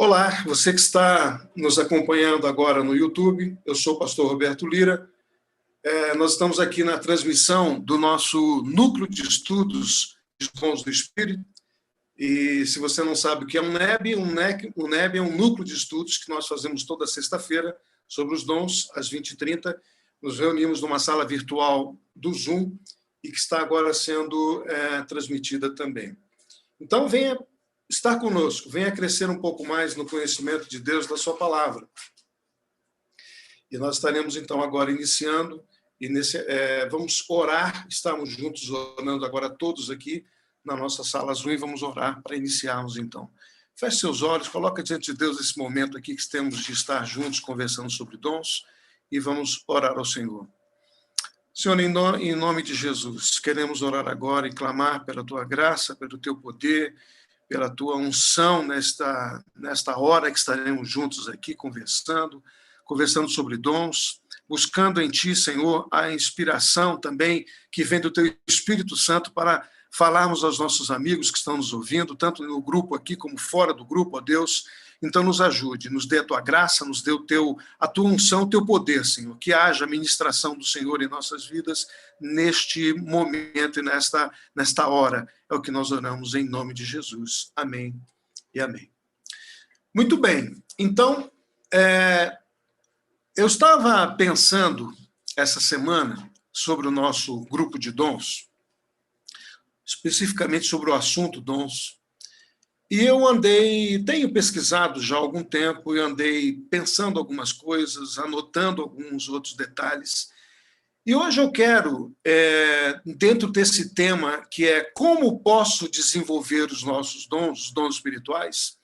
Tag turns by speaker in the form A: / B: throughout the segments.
A: Olá, você que está nos acompanhando agora no YouTube, eu sou o pastor Roberto Lira. Nós estamos aqui na transmissão do nosso núcleo de estudos de dons do Espírito. E se você não sabe o que é um NEB, o NEB é um núcleo de estudos que nós fazemos toda sexta-feira sobre os dons, às 20h30. Nos reunimos numa sala virtual do Zoom e que está agora sendo transmitida também. Então, venha estar conosco, venha crescer um pouco mais no conhecimento de Deus, da sua palavra. E nós estaremos, então, agora iniciando, e vamos orar, estamos juntos orando agora todos aqui na nossa sala Zoom, e vamos orar para iniciarmos, então. Feche seus olhos, coloca diante de Deus esse momento aqui que temos de estar juntos conversando sobre dons, e vamos orar ao Senhor. Senhor, em nome de Jesus, queremos orar agora e clamar pela tua graça, pelo teu poder, pela tua unção nesta hora que estaremos juntos aqui conversando sobre dons, buscando em ti, Senhor, a inspiração também que vem do teu Espírito Santo para falarmos aos nossos amigos que estão nos ouvindo, tanto no grupo aqui como fora do grupo, ó Deus. Então nos ajude, nos dê a tua graça, nos dê a tua unção, o teu poder, Senhor, que haja ministração do Senhor em nossas vidas neste momento e nesta hora. É o que nós oramos em nome de Jesus. Amém e amém. Muito bem, então, eu estava pensando essa semana sobre o nosso grupo de dons, especificamente sobre o assunto dons. E eu tenho pesquisado já há algum tempo, e andei pensando algumas coisas, anotando alguns outros detalhes. E hoje eu quero, dentro desse tema, que é como posso desenvolver os nossos dons, os dons espirituais,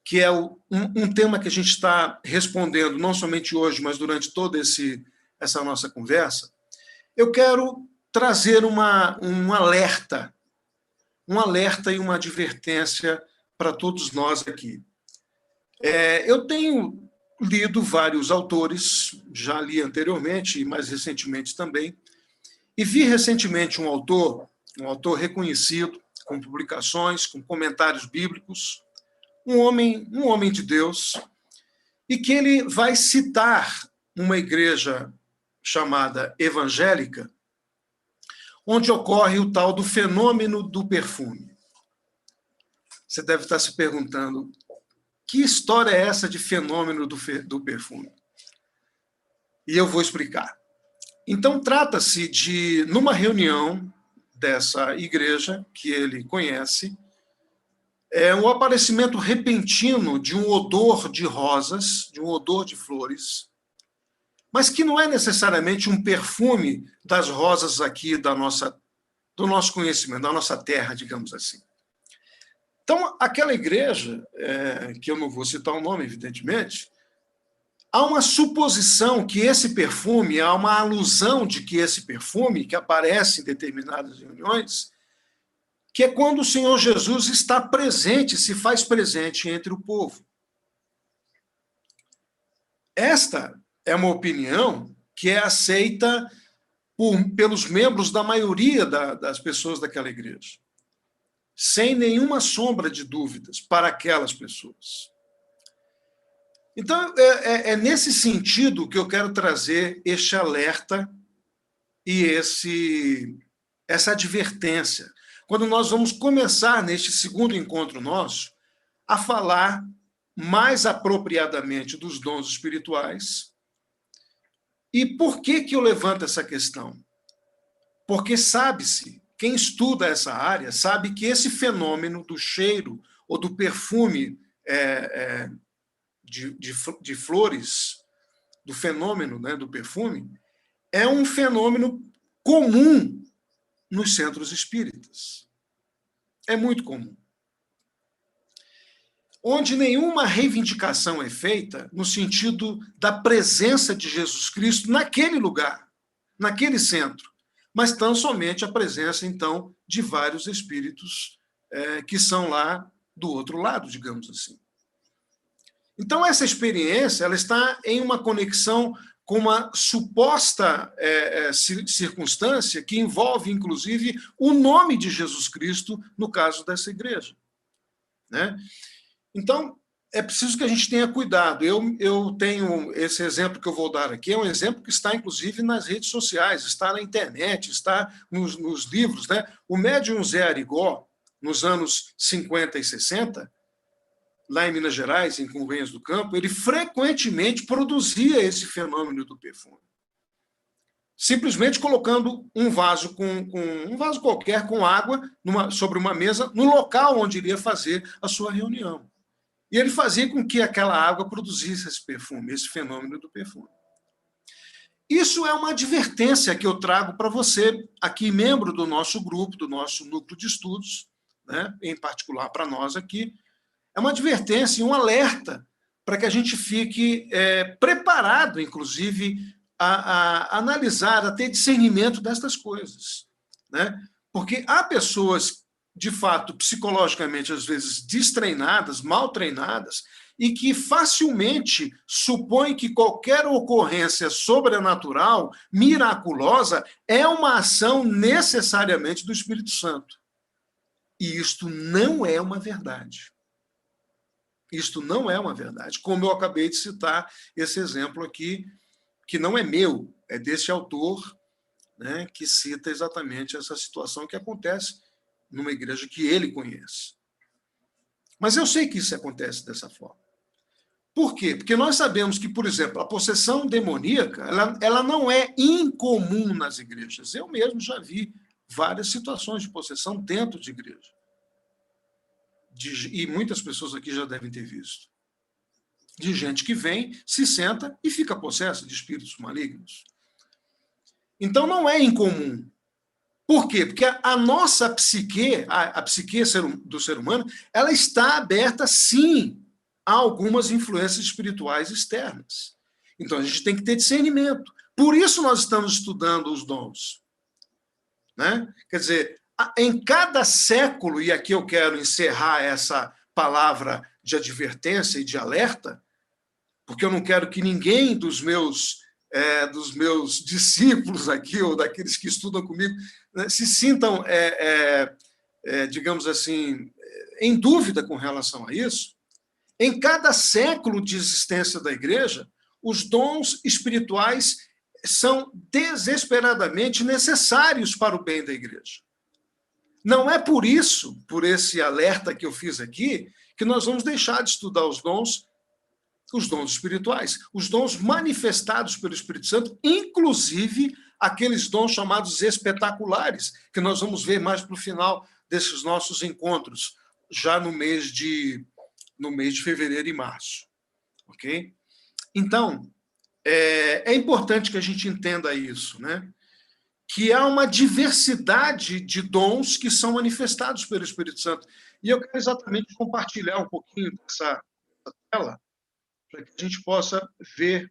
A: que é um tema que a gente está respondendo, não somente hoje, mas durante toda essa nossa conversa, eu quero trazer um alerta e uma advertência para todos nós aqui. Eu tenho lido vários autores, já li anteriormente e mais recentemente também, e vi recentemente um autor reconhecido, com publicações, com comentários bíblicos, um homem de Deus, e que ele vai citar uma igreja chamada evangélica, onde ocorre o tal do fenômeno do perfume. Você deve estar se perguntando, que história é essa de fenômeno do perfume? E eu vou explicar. Então, trata-se de, numa reunião dessa igreja, que ele conhece, um aparecimento repentino de um odor de rosas, de um odor de flores, mas que não é necessariamente um perfume das rosas aqui do nosso conhecimento, da nossa terra, digamos assim. Então, aquela igreja, que eu não vou citar o nome, evidentemente, há uma suposição que esse perfume, há uma alusão de que esse perfume, que aparece em determinadas reuniões, que é quando o Senhor Jesus está presente, se faz presente entre o povo. Esta é uma opinião que é aceita pelos membros da maioria das pessoas daquela igreja, sem nenhuma sombra de dúvidas para aquelas pessoas. Então, é nesse sentido que eu quero trazer este alerta e essa advertência, quando nós vamos começar, neste segundo encontro nosso, a falar mais apropriadamente dos dons espirituais. E por que eu levanto essa questão? Porque sabe-se, quem estuda essa área sabe que esse fenômeno do cheiro ou do perfume de flores, do fenômeno, né, do perfume, é um fenômeno comum nos centros espíritas. É muito comum. Onde nenhuma reivindicação é feita no sentido da presença de Jesus Cristo naquele lugar, naquele centro, mas tão somente a presença, então, de vários espíritos que são lá do outro lado, digamos assim. Então, essa experiência ela está em uma conexão com uma suposta circunstância que envolve, inclusive, o nome de Jesus Cristo, no caso dessa igreja, né? Então, é preciso que a gente tenha cuidado. Eu tenho esse exemplo que eu vou dar aqui, é um exemplo que está, inclusive, nas redes sociais, está na internet, está nos livros. Né? O médium Zé Arigó, nos anos 50 e 60, lá em Minas Gerais, em Convenhas do Campo, ele frequentemente produzia esse fenômeno do perfume. Simplesmente colocando um vaso um vaso qualquer com água sobre uma mesa no local onde iria fazer a sua reunião. E ele fazia com que aquela água produzisse esse perfume, esse fenômeno do perfume. Isso é uma advertência que eu trago para você, aqui, membro do nosso grupo, do nosso núcleo de estudos, né, em particular para nós aqui. É uma advertência e um alerta para que a gente fique preparado, inclusive, a analisar, a ter discernimento destas coisas. Né? Porque há pessoas, de fato, psicologicamente, às vezes, destreinadas, mal treinadas, e que facilmente supõem que qualquer ocorrência sobrenatural, miraculosa, é uma ação necessariamente do Espírito Santo. E isto não é uma verdade. Isto não é uma verdade. Como eu acabei de citar esse exemplo aqui, que não é meu, é desse autor, né, que cita exatamente essa situação que acontece numa igreja que ele conhece. Mas eu sei que isso acontece dessa forma. Por quê? Porque nós sabemos que, por exemplo, a possessão demoníaca, ela não é incomum nas igrejas. Eu mesmo já vi várias situações de possessão dentro de igreja. E muitas pessoas aqui já devem ter visto. De gente que vem, se senta e fica possessa de espíritos malignos. Então, não é incomum. Por quê? Porque a nossa psique, a psique do ser humano, ela está aberta, sim, a algumas influências espirituais externas. Então, a gente tem que ter discernimento. Por isso, nós estamos estudando os dons. Né? Quer dizer, em cada século, e aqui eu quero encerrar essa palavra de advertência e de alerta, porque eu não quero que ninguém dos meus discípulos aqui, ou daqueles que estudam comigo, né, se sintam, digamos assim, em dúvida com relação a isso. Em cada século de existência da igreja, os dons espirituais são desesperadamente necessários para o bem da igreja. Não é por isso, por esse alerta que eu fiz aqui, que nós vamos deixar de estudar os dons espirituais, os dons manifestados pelo Espírito Santo, inclusive aqueles dons chamados espetaculares, que nós vamos ver mais para o final desses nossos encontros, já no mês de fevereiro e março. Ok? Então, é importante que a gente entenda isso, né? Que há uma diversidade de dons que são manifestados pelo Espírito Santo. E eu quero exatamente compartilhar um pouquinho dessa tela, para que a gente possa ver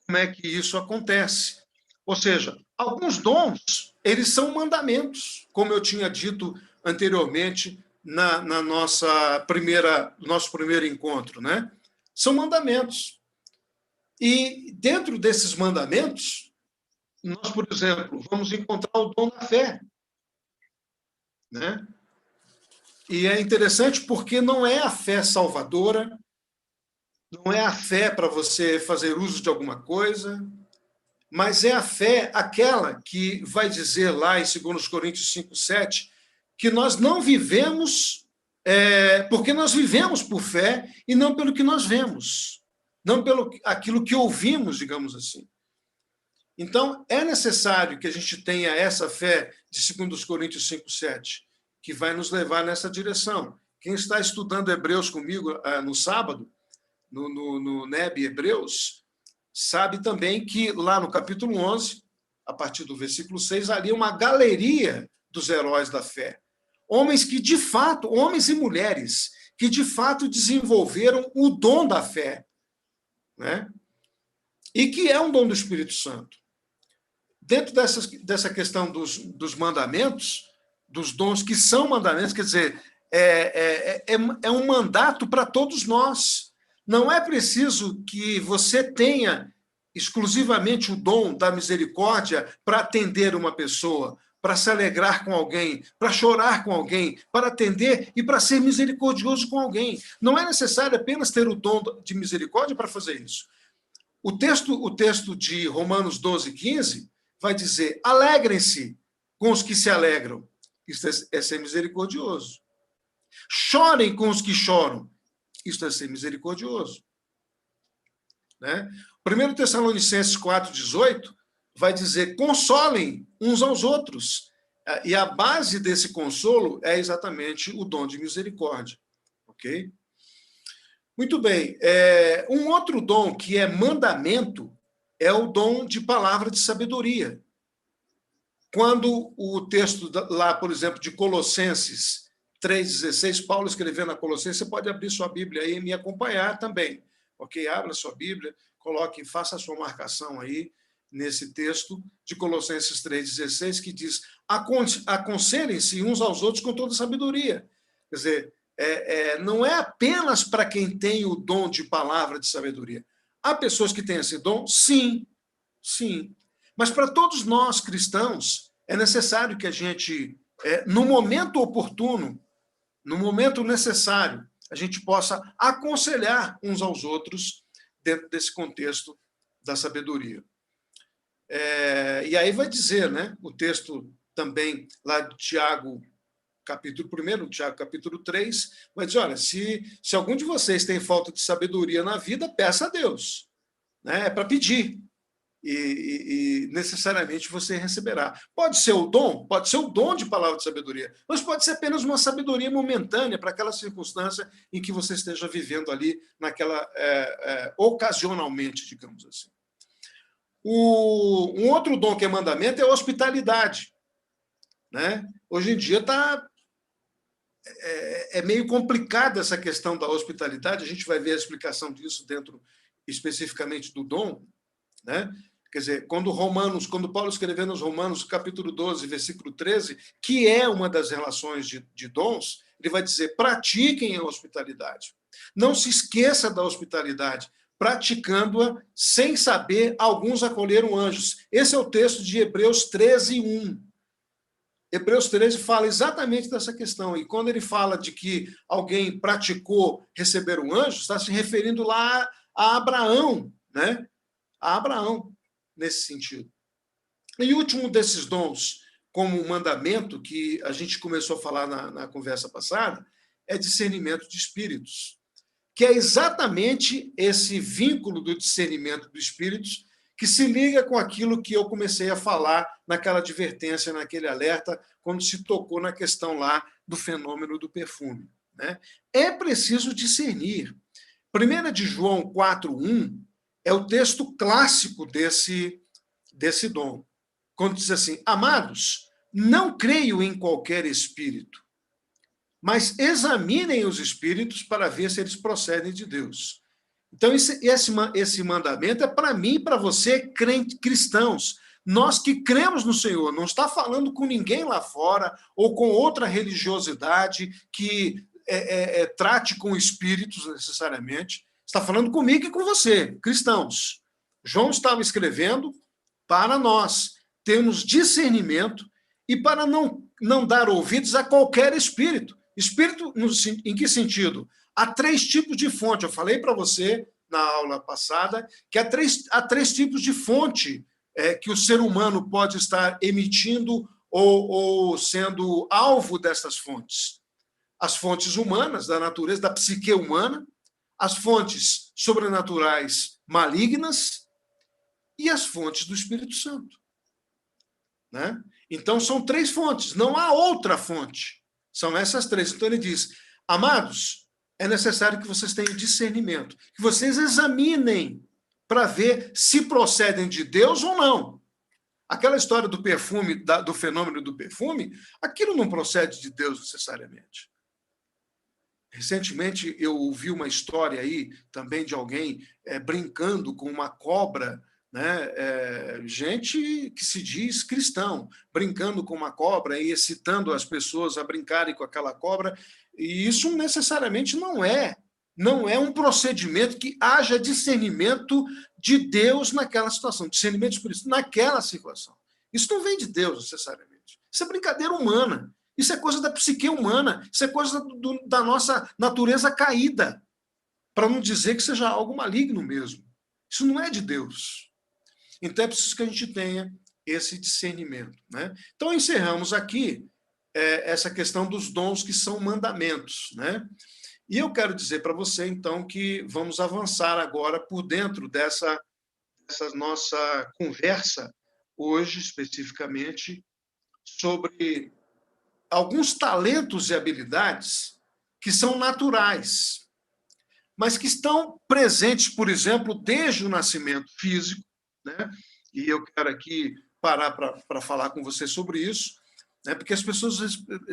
A: como é que isso acontece. Ou seja, alguns dons, eles são mandamentos, como eu tinha dito anteriormente no nosso primeiro encontro, né? São mandamentos. E dentro desses mandamentos, nós, por exemplo, vamos encontrar o dom da fé, né? E é interessante porque não é a fé salvadora, não é a fé para você fazer uso de alguma coisa, mas é a fé aquela que vai dizer lá em 2 Coríntios 5:7, que nós não vivemos, porque nós vivemos por fé e não pelo que nós vemos, não pelo aquilo que ouvimos, digamos assim. Então, é necessário que a gente tenha essa fé de 2 Coríntios 5:7, que vai nos levar nessa direção. Quem está estudando Hebreus comigo no sábado, no NEB Hebreus, sabe também que lá no capítulo 11, a partir do versículo 6, ali uma galeria dos heróis da fé. Homens que, de fato, homens e mulheres, que, de fato, desenvolveram o dom da fé, né? E que é um dom do Espírito Santo. Dentro dessa questão dos mandamentos, dos dons que são mandamentos, quer dizer, é um mandato para todos nós. Não é preciso que você tenha exclusivamente o dom da misericórdia para atender uma pessoa, para se alegrar com alguém, para chorar com alguém, para atender e para ser misericordioso com alguém. Não é necessário apenas ter o dom de misericórdia para fazer isso. O texto de Romanos 12, 15 vai dizer: alegrem-se com os que se alegram. Isso é ser misericordioso. Chorem com os que choram. Isso é ser misericordioso. Né? 1 Tessalonicenses 4,18 vai dizer: consolem uns aos outros. E a base desse consolo é exatamente o dom de misericórdia. Ok? Muito bem. Um outro dom que é mandamento é o dom de palavra de sabedoria. Quando o texto lá, por exemplo, de Colossenses 3,16, Paulo escrevendo a Colossenses, você pode abrir sua Bíblia aí e me acompanhar também. Ok? Abra sua Bíblia, coloque, faça a sua marcação aí nesse texto de Colossenses 3,16, que diz: aconselhem-se uns aos outros com toda sabedoria. Quer dizer, não é apenas para quem tem o dom de palavra de sabedoria. Há pessoas que têm esse dom? Sim, sim. Mas para todos nós cristãos, é necessário que a gente, no momento oportuno, no momento necessário, a gente possa aconselhar uns aos outros dentro desse contexto da sabedoria. E aí vai dizer, né, o texto também lá de Tiago, capítulo 1, Tiago, capítulo 3, vai dizer: olha, se algum de vocês tem falta de sabedoria na vida, peça a Deus. Né? É para pedir. E necessariamente você receberá. Pode ser o dom de palavra de sabedoria, mas pode ser apenas uma sabedoria momentânea para aquela circunstância em que você esteja vivendo ali, ocasionalmente, digamos assim. Um outro dom que é mandamento é a hospitalidade. Né? Hoje em dia é meio complicada essa questão da hospitalidade, a gente vai ver a explicação disso dentro especificamente do dom, né? Quer dizer, quando Paulo escrevendo aos Romanos, capítulo 12, versículo 13, que é uma das relações de dons, ele vai dizer: pratiquem a hospitalidade. Não se esqueça da hospitalidade, praticando-a sem saber, alguns acolheram anjos. Esse é o texto de Hebreus 13, 1. Hebreus 13 fala exatamente dessa questão. E quando ele fala de que alguém praticou receber um anjo, está se referindo lá a Abraão, né? A Abraão, nesse sentido. E o último desses dons, como mandamento, que a gente começou a falar na conversa passada, é discernimento de espíritos, que é exatamente esse vínculo do discernimento dos espíritos que se liga com aquilo que eu comecei a falar naquela advertência, naquele alerta, quando se tocou na questão lá do fenômeno do perfume. Né? É preciso discernir. 1 de João 4,1 é o texto clássico desse dom. Quando diz assim: amados, não creio em qualquer espírito, mas examinem os espíritos para ver se eles procedem de Deus. Então, esse mandamento é para mim e para você, cristãos. Nós que cremos no Senhor, não está falando com ninguém lá fora ou com outra religiosidade que trate com espíritos necessariamente. Está falando comigo e com você, cristãos. João estava escrevendo para nós termos discernimento e para não dar ouvidos a qualquer espírito. Espírito, em que sentido? Há 3 tipos de fonte. Eu falei para você na aula passada que há três tipos de fonte que o ser humano pode estar emitindo ou sendo alvo dessas fontes. As fontes humanas, da natureza, da psique humana, as fontes sobrenaturais malignas e as fontes do Espírito Santo. Né? Então, são 3 fontes, não há outra fonte. São essas 3. Então, ele diz: amados, é necessário que vocês tenham discernimento, que vocês examinem para ver se procedem de Deus ou não. Aquela história do perfume, do fenômeno do perfume, aquilo não procede de Deus necessariamente. Recentemente, eu ouvi uma história aí também de alguém brincando com uma cobra, né? Gente que se diz cristão, brincando com uma cobra e excitando as pessoas a brincarem com aquela cobra. E isso necessariamente não é um procedimento que haja discernimento de Deus naquela situação, discernimento espiritual naquela situação. Isso não vem de Deus, necessariamente. Isso é brincadeira humana. Isso é coisa da psique humana. Isso é coisa da nossa natureza caída. Para não dizer que seja algo maligno mesmo. Isso não é de Deus. Então é preciso que a gente tenha esse discernimento, né? Então encerramos aqui essa questão dos dons que são mandamentos, né? E eu quero dizer para você, então, que vamos avançar agora por dentro dessa nossa conversa, hoje, especificamente, sobre alguns talentos e habilidades que são naturais, mas que estão presentes, por exemplo, desde o nascimento físico, né? E eu quero aqui parar para falar com você sobre isso, né? Porque as pessoas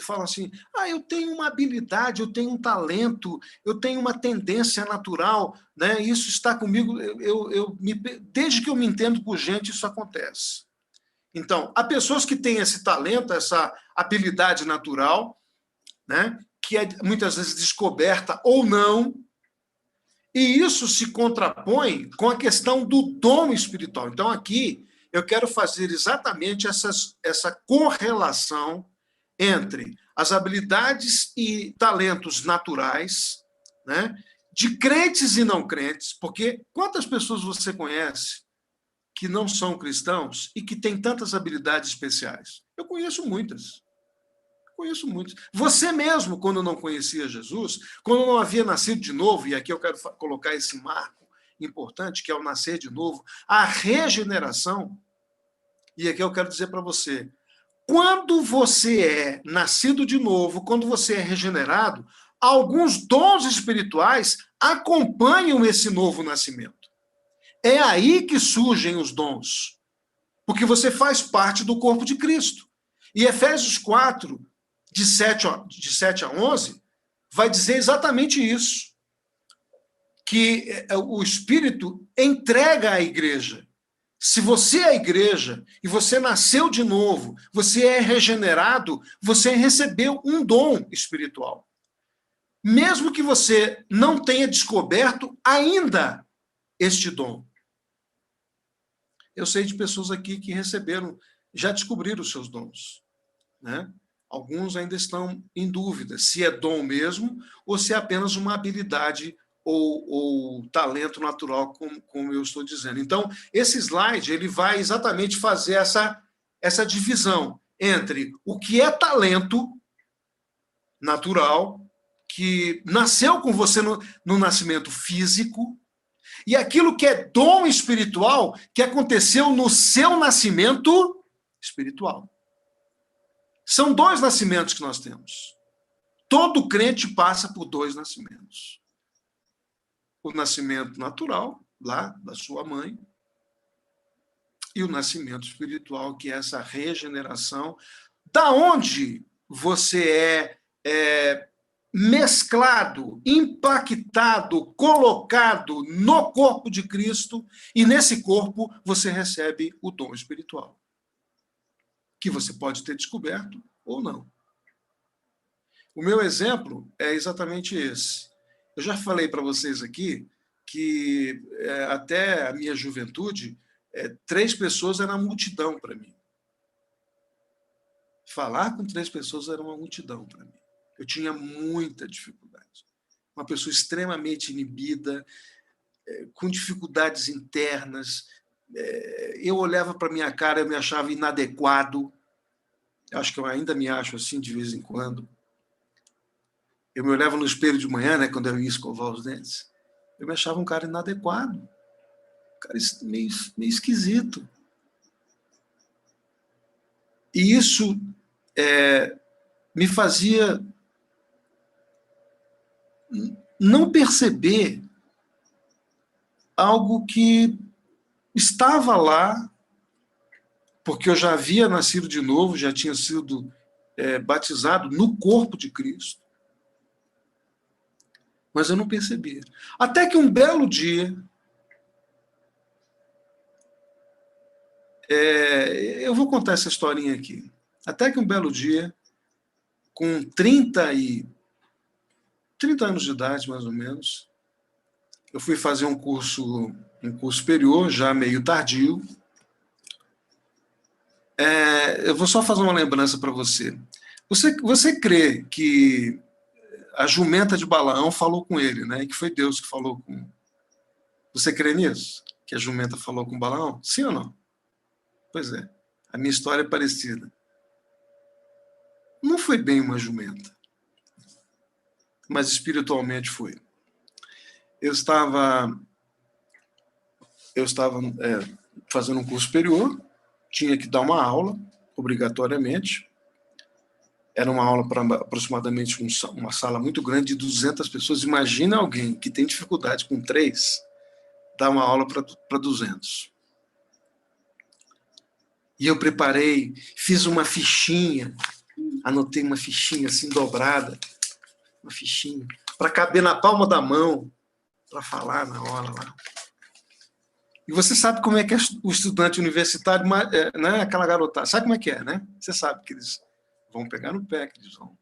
A: falam assim, eu tenho uma habilidade, eu tenho um talento, eu tenho uma tendência natural, né? Isso está comigo, desde que eu me entendo por gente, isso acontece. Então, há pessoas que têm esse talento, essa habilidade natural, né? Que é muitas vezes descoberta ou não, e isso se contrapõe com a questão do dom espiritual. Então, aqui, eu quero fazer exatamente essa correlação entre as habilidades e talentos naturais, né, de crentes e não crentes, porque quantas pessoas você conhece que não são cristãos e que têm tantas habilidades especiais? Eu conheço muitas. Conheço muitos. Você mesmo, quando não conhecia Jesus, quando não havia nascido de novo, e aqui eu quero colocar esse marco importante, que é o nascer de novo, a regeneração, e aqui eu quero dizer para você, quando você é nascido de novo, quando você é regenerado, alguns dons espirituais acompanham esse novo nascimento. É aí que surgem os dons, porque você faz parte do corpo de Cristo. E Efésios 4, de 7 a 11, vai dizer exatamente isso, que o Espírito entrega à igreja. Se você é a igreja e você nasceu de novo, você é regenerado, você recebeu um dom espiritual. Mesmo que você não tenha descoberto ainda este dom. Eu sei de pessoas aqui que receberam, já descobriram os seus dons, né? Alguns ainda estão em dúvida se é dom mesmo ou se é apenas uma habilidade ou talento natural, como eu estou dizendo. Então, esse slide ele vai exatamente fazer essa divisão entre o que é talento natural, que nasceu com você no nascimento físico, e aquilo que é dom espiritual, que aconteceu no seu nascimento espiritual. São dois nascimentos que nós temos. Todo crente passa por dois nascimentos. O nascimento natural, lá da sua mãe, e o nascimento espiritual, que é essa regeneração, da onde você é mesclado, impactado, colocado no corpo de Cristo, e nesse corpo você recebe o dom espiritual, que você pode ter descoberto ou não. O meu exemplo é exatamente esse. Eu já falei para vocês aqui que até a minha juventude, 3 pessoas era uma multidão para mim. Falar com 3 pessoas era uma multidão para mim. Eu tinha muita dificuldade. Uma pessoa extremamente inibida, com dificuldades internas. Eu olhava para a minha cara, eu me achava inadequado. Acho que eu ainda me acho assim de vez em quando. Eu me olhava no espelho de manhã, né, quando eu ia escovar os dentes. Eu me achava um cara inadequado. Um cara meio esquisito. E isso me fazia não perceber algo que estava lá, porque eu já havia nascido de novo, já tinha sido batizado no corpo de Cristo. Mas eu não percebia. Até que um belo dia, eu vou contar essa historinha aqui. Até que um belo dia, com 30 anos de idade, mais ou menos, eu fui fazer um curso superior, já meio tardio, Eu vou só fazer uma lembrança para você. Você crê que a jumenta de Balaão falou com ele, né? E que foi Deus que falou com... Você crê nisso? Que a jumenta falou com Balaão? Sim ou não? Pois é. A minha história é parecida. Não foi bem uma jumenta, mas espiritualmente foi. Eu estava fazendo um curso superior, tinha que dar uma aula, obrigatoriamente. Era uma aula para aproximadamente uma sala muito grande de 200 pessoas. Imagina alguém que tem dificuldade com 3, dar uma aula para 200. E eu preparei, fiz uma fichinha, anotei uma fichinha assim dobrada, uma fichinha, para caber na palma da mão, para falar na hora lá. E você sabe como é que é o estudante universitário, né? Aquela garotada, sabe como é que é, né? Você sabe que eles vão pegar no pé, que eles vão.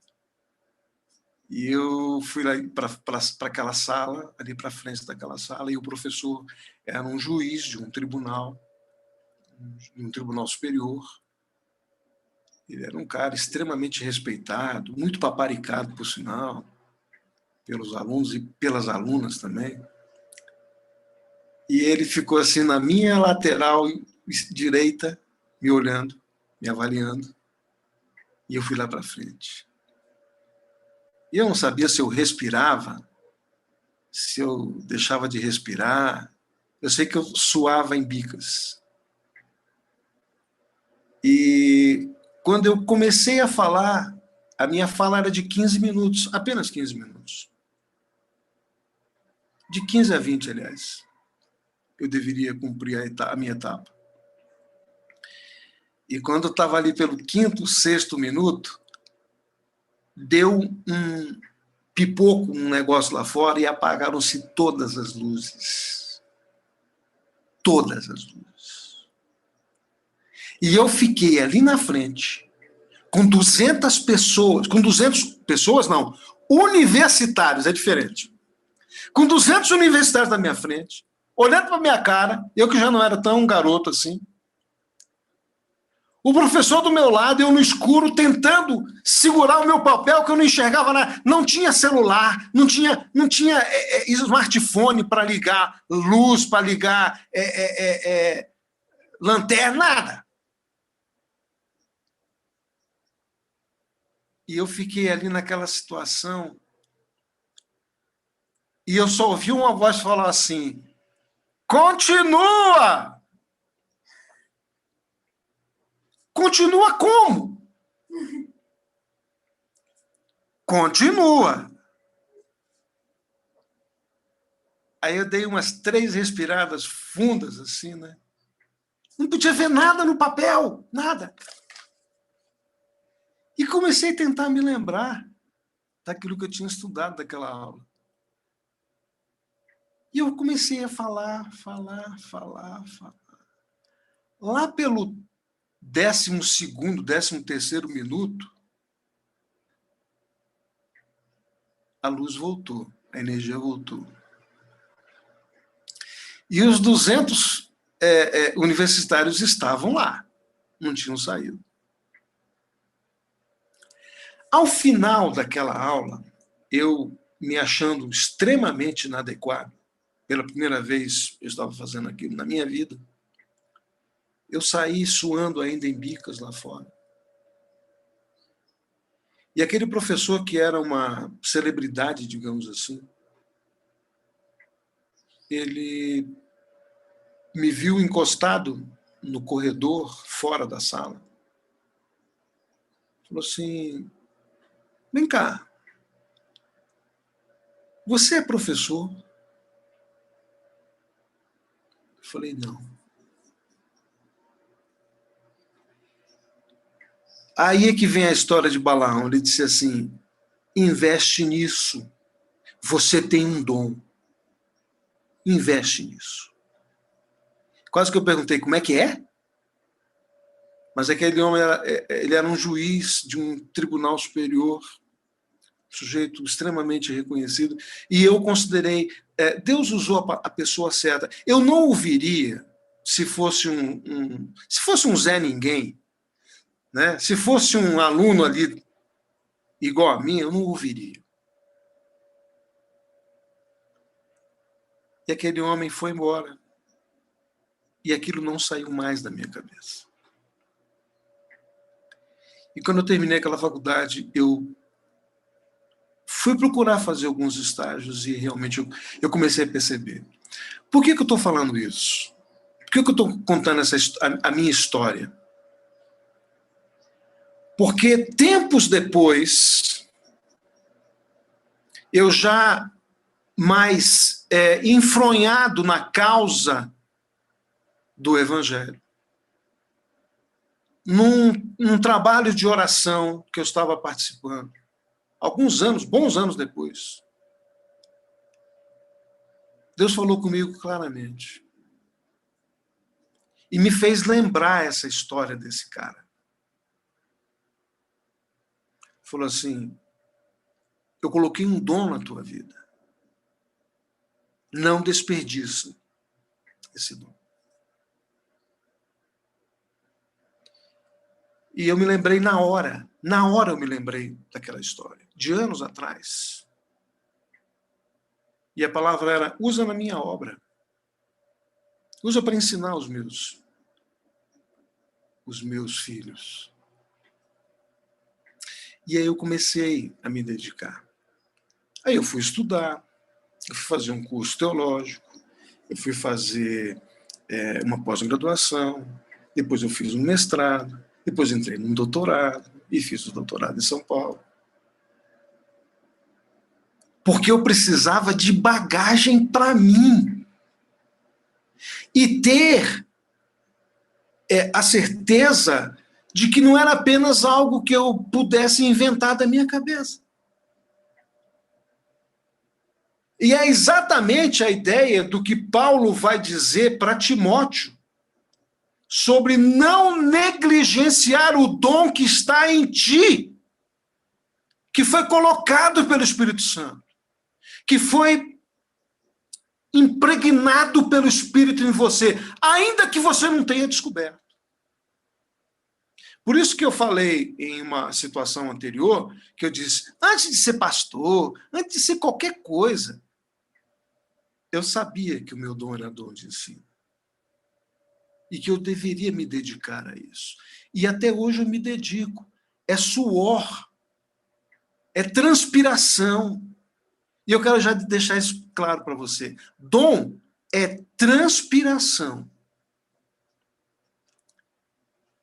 A: E eu fui lá para aquela sala, ali para frente daquela sala, e o professor era um juiz de um tribunal superior. Ele era um cara extremamente respeitado, muito paparicado, por sinal, pelos alunos e pelas alunas também. E ele ficou assim na minha lateral direita, me olhando, me avaliando, e eu fui lá para frente. E eu não sabia se eu respirava, se eu deixava de respirar. Eu sei que eu suava em bicas. E quando eu comecei a falar, a minha fala era de 15 minutos, apenas 15 minutos. De 15 a 20, aliás. Eu deveria cumprir a minha etapa. E quando eu estava ali pelo 5º, 6º minuto, deu um pipoco, um negócio lá fora, e apagaram-se todas as luzes. Todas as luzes. E eu fiquei ali na frente, com 200 pessoas, não, universitários, é diferente. Com 200 universitários na minha frente, olhando para a minha cara, eu que já não era tão garoto assim, o professor do meu lado, eu no escuro, tentando segurar o meu papel, que eu não enxergava nada. Não tinha celular, não tinha smartphone para ligar luz, para ligar lanterna, nada. E eu fiquei ali naquela situação, e eu só ouvi uma voz falar assim: continua! Continua como? Continua. Aí eu dei umas 3 respiradas fundas, assim, né? Não podia ver nada no papel, nada. E comecei a tentar me lembrar daquilo que eu tinha estudado daquela aula. E eu comecei a falar. Lá pelo 12º, 13º minuto, a luz voltou, a energia voltou. E os 200 universitários estavam lá, não tinham saído. Ao final daquela aula, eu me achando extremamente inadequado, pela primeira vez eu estava fazendo aquilo na minha vida, eu saí suando ainda em bicas lá fora. E aquele professor, que era uma celebridade, digamos assim, ele me viu encostado no corredor, fora da sala. Falou assim: vem cá, você é professor? Eu falei: não. Aí é que vem a história de Balaão. Ele disse assim: investe nisso, você tem um dom, investe nisso. Quase que eu perguntei: como é que é? Mas aquele homem ele era um juiz de um tribunal superior, sujeito extremamente reconhecido, e eu considerei, Deus usou a pessoa certa. Eu não ouviria se fosse um Zé Ninguém, né? Se fosse um aluno ali igual a mim, eu não ouviria. E aquele homem foi embora. E aquilo não saiu mais da minha cabeça. E quando eu terminei aquela faculdade, eu fui procurar fazer alguns estágios e realmente eu comecei a perceber. Por que eu estou falando isso? Por que eu estou contando a minha história? Porque tempos depois, eu já mais enfronhado na causa do Evangelho, num trabalho de oração que eu estava participando, alguns anos, bons anos depois, Deus falou comigo claramente e me fez lembrar essa história desse cara. Falou assim: eu coloquei um dom na tua vida. Não desperdiça esse dom. E eu me lembrei na hora eu me lembrei daquela história, de anos atrás. E a palavra era: usa na minha obra. Usa para ensinar os meus filhos. E aí eu comecei a me dedicar. Aí eu fui estudar, eu fui fazer um curso teológico, eu fui fazer uma pós-graduação, depois eu fiz um mestrado, depois entrei num doutorado e fiz o doutorado em São Paulo. Porque eu precisava de bagagem para mim. E ter a certeza de que não era apenas algo que eu pudesse inventar da minha cabeça. E é exatamente a ideia do que Paulo vai dizer para Timóteo, sobre não negligenciar o dom que está em ti, que foi colocado pelo Espírito Santo, que foi impregnado pelo Espírito em você, ainda que você não tenha descoberto. Por isso que eu falei em uma situação anterior, que eu disse, antes de ser pastor, antes de ser qualquer coisa, eu sabia que o meu dom era dom de ensino. E que eu deveria me dedicar a isso. E até hoje eu me dedico. É suor, é transpiração. E eu quero já deixar isso claro para você. Dom é transpiração.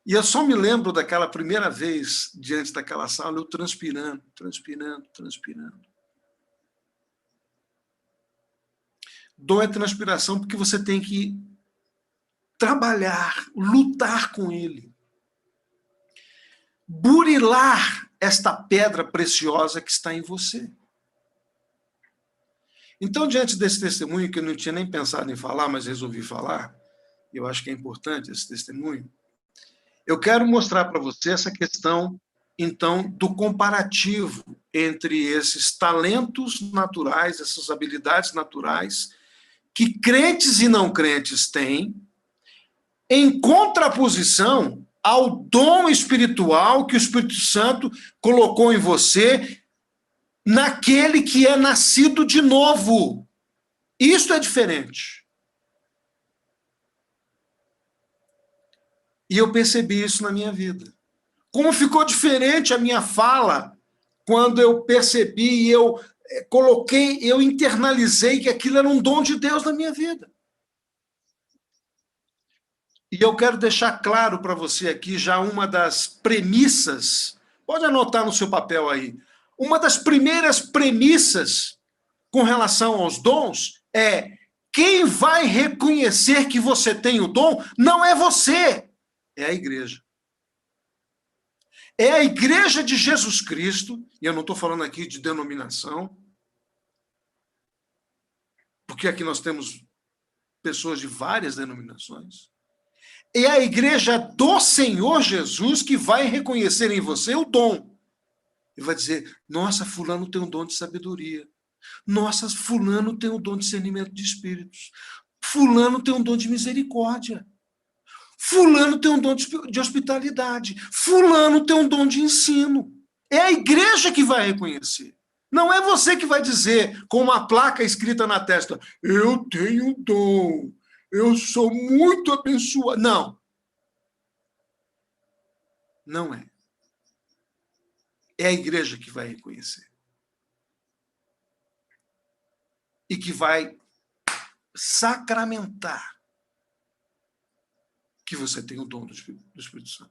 A: E eu só me lembro daquela primeira vez, diante daquela sala, eu transpirando. Dom é transpiração porque você tem que trabalhar, lutar com ele. Burilar esta pedra preciosa que está em você. Então, diante desse testemunho, que eu não tinha nem pensado em falar, mas resolvi falar, eu acho que é importante esse testemunho, eu quero mostrar para você essa questão, então, do comparativo entre esses talentos naturais, essas habilidades naturais, que crentes e não crentes têm, em contraposição ao dom espiritual que o Espírito Santo colocou em você, naquele que é nascido de novo. Isto é diferente. E eu percebi isso na minha vida. Como ficou diferente a minha fala quando eu percebi e eu coloquei, eu internalizei que aquilo era um dom de Deus na minha vida. E eu quero deixar claro para você aqui já uma das premissas, pode anotar no seu papel aí, uma das primeiras premissas com relação aos dons é: quem vai reconhecer que você tem o dom não é você, é a igreja. É a igreja de Jesus Cristo, e eu não estou falando aqui de denominação, porque aqui nós temos pessoas de várias denominações. É a igreja do Senhor Jesus que vai reconhecer em você o dom. E vai dizer: nossa, fulano tem um dom de sabedoria. Nossa, fulano tem um dom de discernimento de espíritos. Fulano tem um dom de misericórdia. Fulano tem um dom de hospitalidade. Fulano tem um dom de ensino. É a igreja que vai reconhecer. Não é você que vai dizer, com uma placa escrita na testa, eu tenho dom, eu sou muito abençoado. Não. Não é. É a igreja que vai reconhecer. E que vai sacramentar que você tem o dom do Espírito Santo.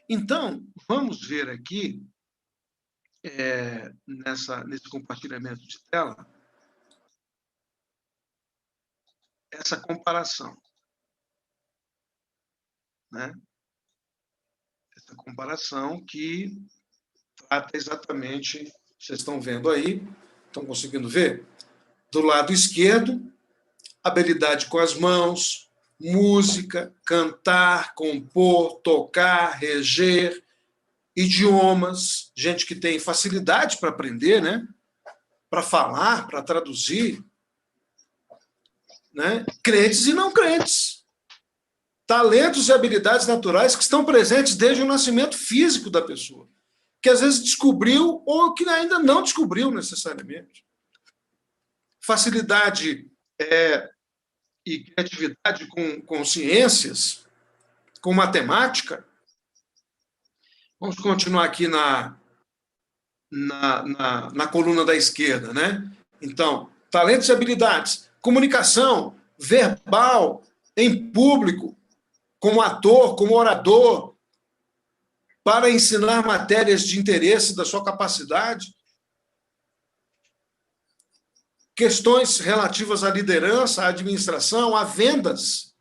A: Então, vamos ver aqui, nesse compartilhamento de tela, essa comparação. Né? Essa comparação que trata exatamente, vocês estão vendo aí, estão conseguindo ver? Do lado esquerdo, habilidade com as mãos, música, cantar, compor, tocar, reger, idiomas, gente que tem facilidade para aprender, né? Para falar, para traduzir, né? Crentes e não crentes. Talentos e habilidades naturais que estão presentes desde o nascimento físico da pessoa, que às vezes descobriu ou que ainda não descobriu necessariamente. Facilidade e criatividade com ciências, com matemática. Vamos continuar aqui na coluna da esquerda, né? Então, talentos e habilidades, comunicação verbal, em público, como ator, como orador, para ensinar matérias de interesse da sua capacidade, questões relativas à liderança, à administração, a vendas.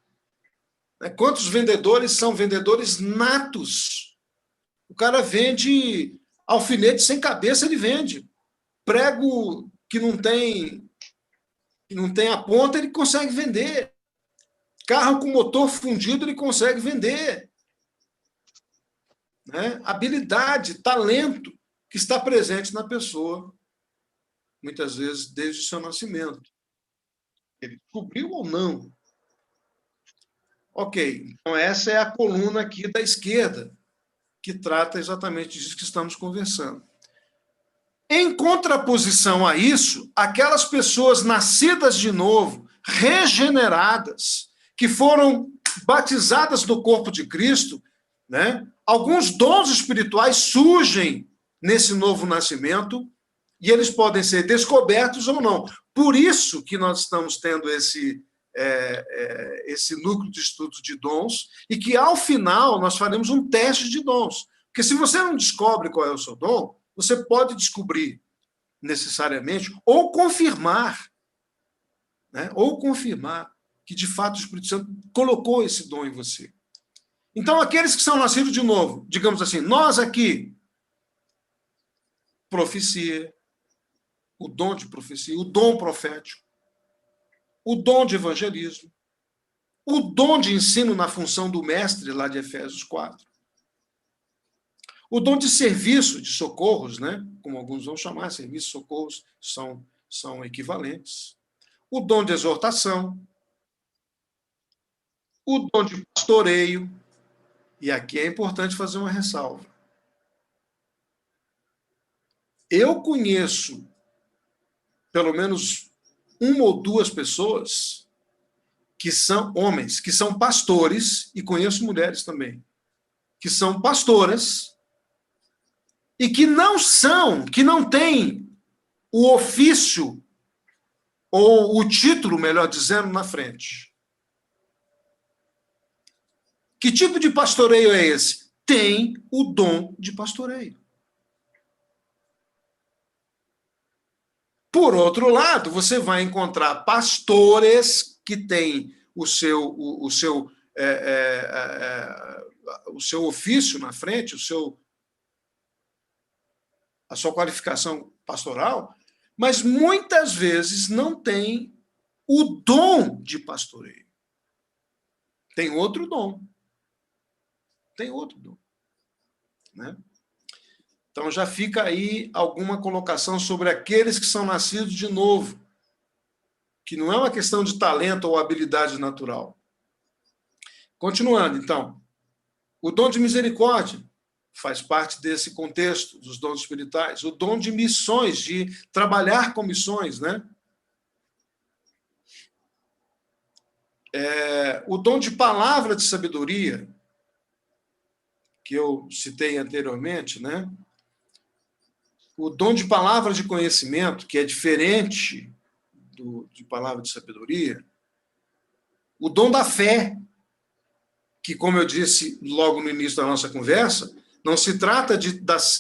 A: Quantos vendedores são vendedores natos? O cara vende alfinete sem cabeça, ele vende. Prego que não tem a ponta, ele consegue vender. Carro com motor fundido, ele consegue vender. Né? Habilidade, talento que está presente na pessoa, muitas vezes desde o seu nascimento. Ele descobriu ou não? Ok, então essa é a coluna aqui da esquerda, que trata exatamente disso que estamos conversando. Em contraposição a isso, aquelas pessoas nascidas de novo, regeneradas, que foram batizadas no corpo de Cristo, né? Alguns dons espirituais surgem nesse novo nascimento e eles podem ser descobertos ou não. Por isso que nós estamos tendo esse núcleo de estudos de dons e que, ao final, nós faremos um teste de dons. Porque se você não descobre qual é o seu dom, você pode descobrir necessariamente ou confirmar, né? Ou confirmar que, de fato, o Espírito Santo colocou esse dom em você. Então, aqueles que são nascidos de novo, digamos assim, nós aqui, profecia, o dom de profecia, o dom profético, o dom de evangelismo, o dom de ensino na função do mestre, lá de Efésios 4, o dom de serviço, de socorros, né? Como alguns vão chamar, serviço e socorros são equivalentes, o dom de exortação, o dom de pastoreio, e aqui é importante fazer uma ressalva. Eu conheço pelo menos uma ou duas pessoas que são homens, que são pastores, e conheço mulheres também, que são pastoras e que não têm o ofício, ou o título, melhor dizendo, na frente. Que tipo de pastoreio é esse? Tem o dom de pastoreio. Por outro lado, você vai encontrar pastores que têm o seu ofício na frente, a sua qualificação pastoral, mas muitas vezes não tem o dom de pastoreio. Tem outro dom. Tem outro dom. Né? Então, já fica aí alguma colocação sobre aqueles que são nascidos de novo. que não é uma questão de talento ou habilidade natural. Continuando, então, o dom de misericórdia faz parte desse contexto dos dons espirituais. O dom de missões, de trabalhar com missões, né? O dom de palavra de sabedoria, que eu citei anteriormente, né? O dom de palavra de conhecimento, que é diferente de palavra de sabedoria. O dom da fé, que, como eu disse logo no início da nossa conversa, não se trata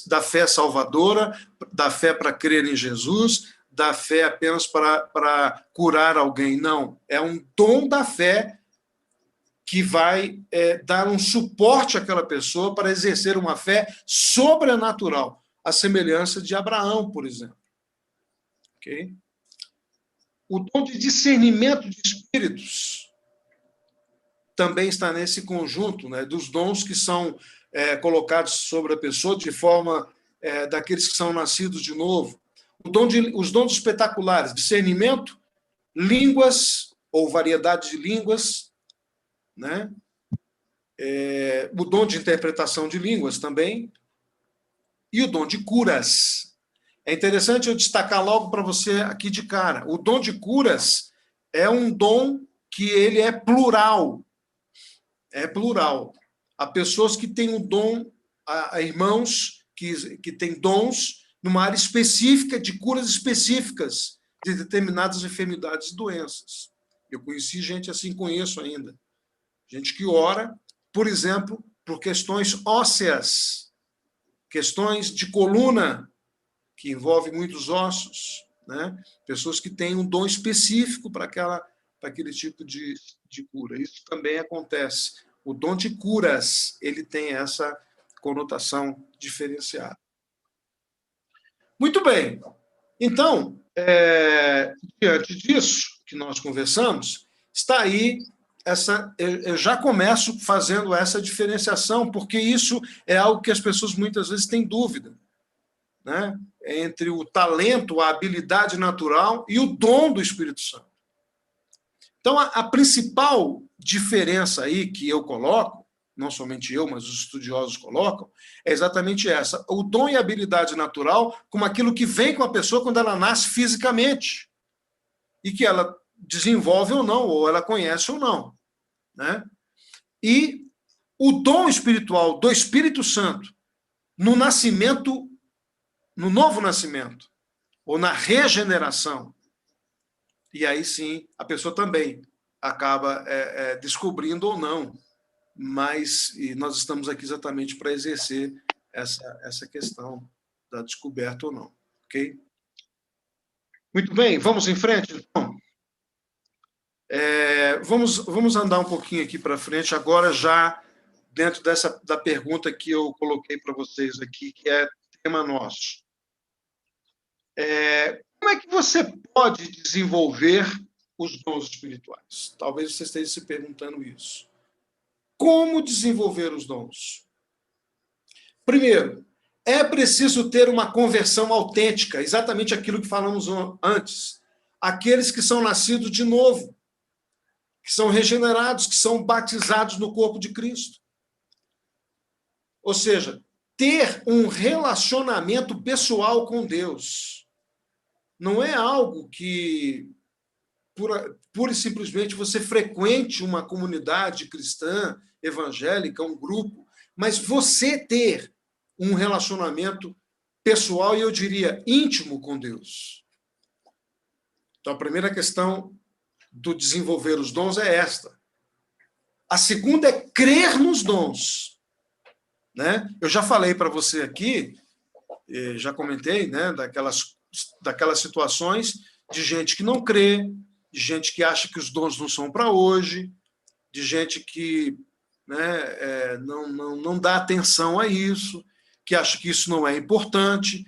A: da fé salvadora, da fé para crer em Jesus, da fé apenas para curar alguém. Não, é um dom da fé que vai dar um suporte àquela pessoa para exercer uma fé sobrenatural, a semelhança de Abraão, por exemplo. Okay? O dom de discernimento de espíritos também está nesse conjunto, né, dos dons que são colocados sobre a pessoa de forma daqueles que são nascidos de novo. Os dons espetaculares, discernimento, línguas ou variedade de línguas, né? O dom de interpretação de línguas também, e o dom de curas. É interessante eu destacar logo para você aqui de cara. O dom de curas é um dom que ele é plural. É plural. Há pessoas que têm um dom, há irmãos que têm dons numa área específica, de curas específicas de determinadas enfermidades e doenças. Eu conheci gente assim, conheço ainda. Gente que ora, por exemplo, por questões ósseas, questões de coluna, que envolve muitos ossos, né? Pessoas que têm um dom específico para aquele tipo de cura. Isso também acontece. O dom de curas, ele tem essa conotação diferenciada. Muito bem. Então, diante disso que nós conversamos, está aí eu já começo fazendo essa diferenciação, porque isso é algo que as pessoas muitas vezes têm dúvida, né? Entre o talento, a habilidade natural e o dom do Espírito Santo. Então, a principal diferença aí que eu coloco, não somente eu, mas os estudiosos colocam, é exatamente essa: o dom e a habilidade natural como aquilo que vem com a pessoa quando ela nasce fisicamente e que ela desenvolve ou não, ou ela conhece ou não, né? E o dom espiritual do Espírito Santo no nascimento, no novo nascimento, ou na regeneração, e aí sim a pessoa também acaba descobrindo ou não, mas nós estamos aqui exatamente para exercer essa questão da descoberta ou não, ok? Muito bem, vamos em frente, então? Vamos andar um pouquinho aqui para frente, agora já dentro da pergunta que eu coloquei para vocês aqui, que é tema nosso. Como é que você pode desenvolver os dons espirituais? Talvez você esteja se perguntando isso. Como desenvolver os dons? Primeiro, é preciso ter uma conversão autêntica, exatamente aquilo que falamos antes. Aqueles que são nascidos de novo, que são regenerados, que são batizados no corpo de Cristo. Ou seja, ter um relacionamento pessoal com Deus. Não é algo que pura e simplesmente você frequente uma comunidade cristã, evangélica, um grupo, mas você ter um relacionamento pessoal e, eu diria, íntimo com Deus. Então, a primeira questão do desenvolver os dons é esta. A segunda é crer nos dons. Né? Eu já falei para você aqui, já comentei, né, daquelas situações de gente que não crê, de gente que acha que os dons não são para hoje, de gente que, né, não dá atenção a isso, que acha que isso não é importante.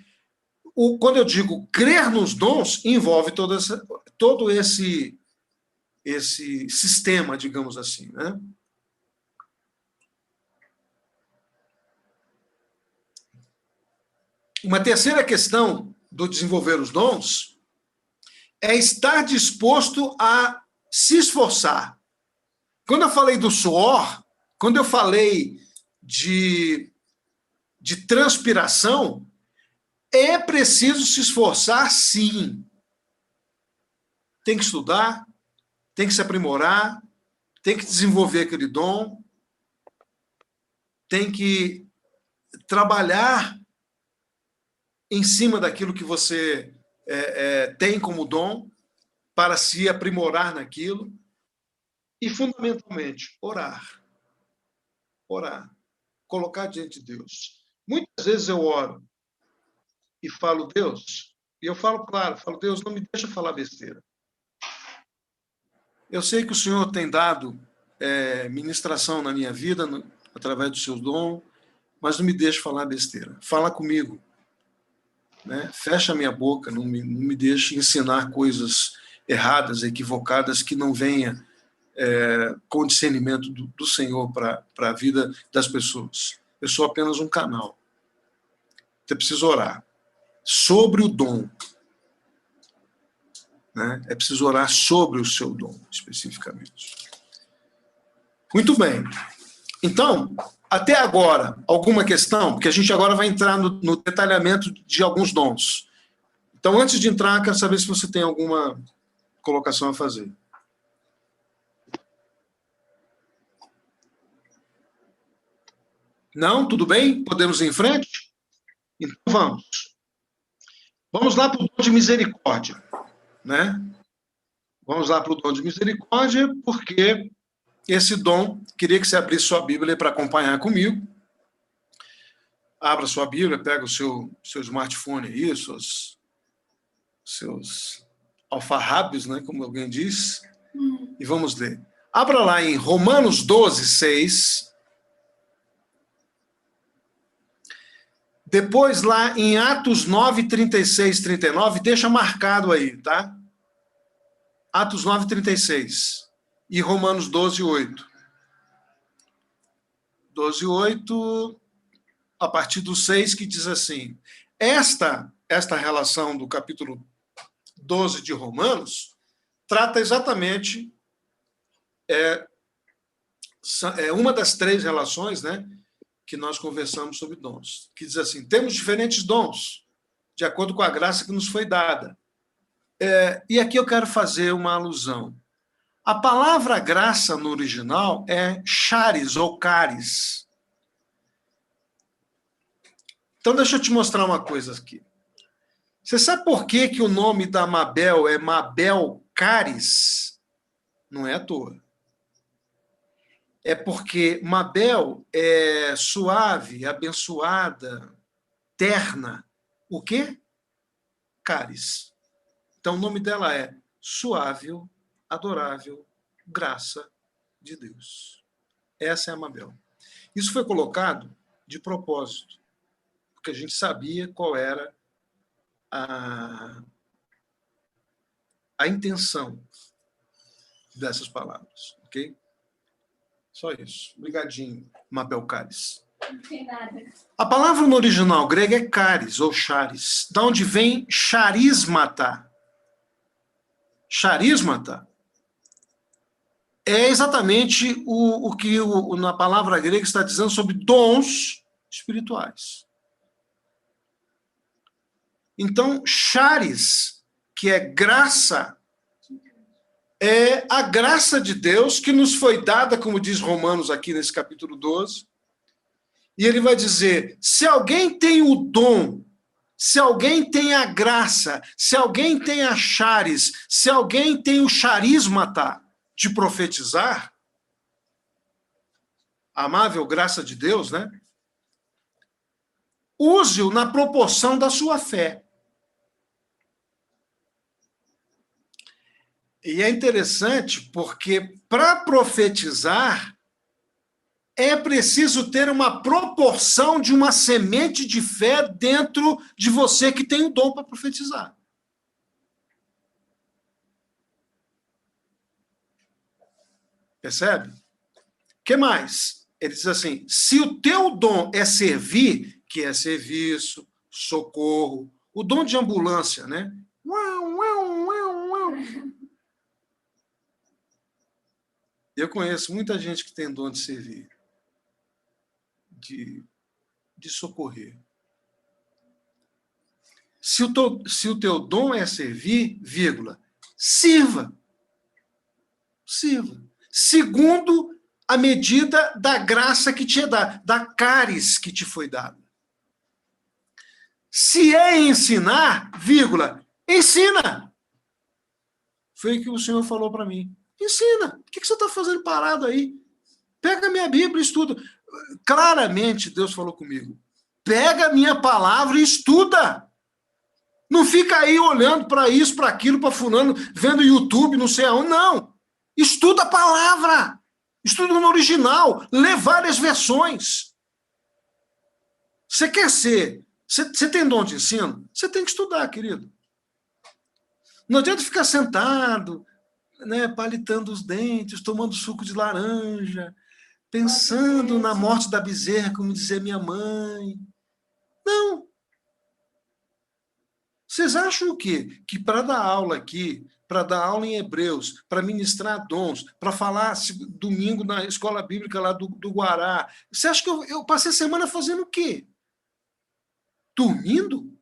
A: Quando eu digo crer nos dons, envolve todo esse sistema, digamos assim, né? Uma terceira questão do desenvolver os dons é estar disposto a se esforçar. Quando eu falei do suor, quando eu falei de transpiração, é preciso se esforçar, sim. Tem que estudar, tem que se aprimorar, tem que desenvolver aquele dom, tem que trabalhar em cima daquilo que você tem como dom para se aprimorar naquilo. E, fundamentalmente, orar. Orar. Colocar diante de Deus. Muitas vezes eu oro e falo, Deus, e eu falo claro, falo, Deus, não me deixa falar besteira. Eu sei que o Senhor tem dado ministração na minha vida, através do seu dom, mas não me deixe falar besteira. Fala comigo. Né? Fecha a minha boca, não me deixe ensinar coisas erradas, equivocadas, que não venha com discernimento do Senhor para a vida das pessoas. Eu sou apenas um canal. Você precisa orar sobre o dom. Né? É preciso orar sobre o seu dom, especificamente. Muito bem. Então, até agora, alguma questão? Porque a gente agora vai entrar no detalhamento de alguns dons. Então, antes de entrar, quero saber se você tem alguma colocação a fazer. Não? Tudo bem? Podemos ir em frente? Então, vamos. Vamos lá para o dom de misericórdia. Né? Vamos lá para o dom de misericórdia, porque esse dom, queria que você abrisse sua Bíblia para acompanhar comigo. Abra sua Bíblia, pega o seu smartphone aí, seus alfarrábios, né, como alguém diz, e vamos ler. Abra lá em Romanos 12, 6. Depois lá em Atos 9, 36, 39, deixa marcado aí, tá? Atos 9, 36. E Romanos 12, 8. 12, 8, a partir do 6, que diz assim: esta relação do capítulo 12 de Romanos trata exatamente uma das três relações, né, que nós conversamos sobre dons, que diz assim: temos diferentes dons, de acordo com a graça que nos foi dada. E aqui eu quero fazer uma alusão. A palavra graça no original é charis ou caris. Então, deixa eu te mostrar uma coisa aqui. Você sabe por que o nome da Mabel é Mabel Caris? Não é à toa. É porque Mabel é suave, abençoada, terna. O quê? Caris. Então, o nome dela é suave, adorável, graça de Deus. Essa é a Mabel. Isso foi colocado de propósito, porque a gente sabia qual era a intenção dessas palavras, ok? Só isso. Obrigadinho, Mabel Caris.
B: Não tem nada.
A: A palavra no original grego é caris, ou charis, da onde vem charismata. Charismata é exatamente o que na palavra grega está dizendo sobre dons espirituais. Então, charis, que é graça, é a graça de Deus que nos foi dada, como diz Romanos aqui nesse capítulo 12. E ele vai dizer, se alguém tem o dom, se alguém tem a graça, se alguém tem a charis, se alguém tem o charismata de profetizar, a amável graça de Deus, né? Use-o na proporção da sua fé. E é interessante porque para profetizar é preciso ter uma proporção de uma semente de fé dentro de você que tem o dom para profetizar. Percebe? O que mais? Ele diz assim, se o teu dom é servir, que é serviço, socorro, o dom de ambulância, né? Eu conheço muita gente que tem dom de servir, de socorrer. Se o teu dom é servir, vírgula, sirva. Sirva. Segundo a medida da graça que te é dada, da caris que te foi dada. Se é ensinar, vírgula, ensina. Foi o que o Senhor falou para mim. Ensina. O que você está fazendo parado aí? Pega a minha Bíblia e estuda. Claramente, Deus falou comigo. Pega a minha palavra e estuda. Não fica aí olhando para isso, para aquilo, para fulano, vendo YouTube, não sei aonde. Não. Estuda a palavra. Estuda no original. Lê várias versões. Você quer ser... Você tem dom de ensino? Você tem que estudar, querido. Não adianta ficar sentado, né, palitando os dentes, tomando suco de laranja, pensando na morte da bezerra, como dizia minha mãe. Não. Vocês acham o quê? Que para dar aula aqui, para dar aula em Hebreus, para ministrar dons, para falar domingo na escola bíblica lá do Guará, você acha que eu passei a semana fazendo o quê? Dormindo?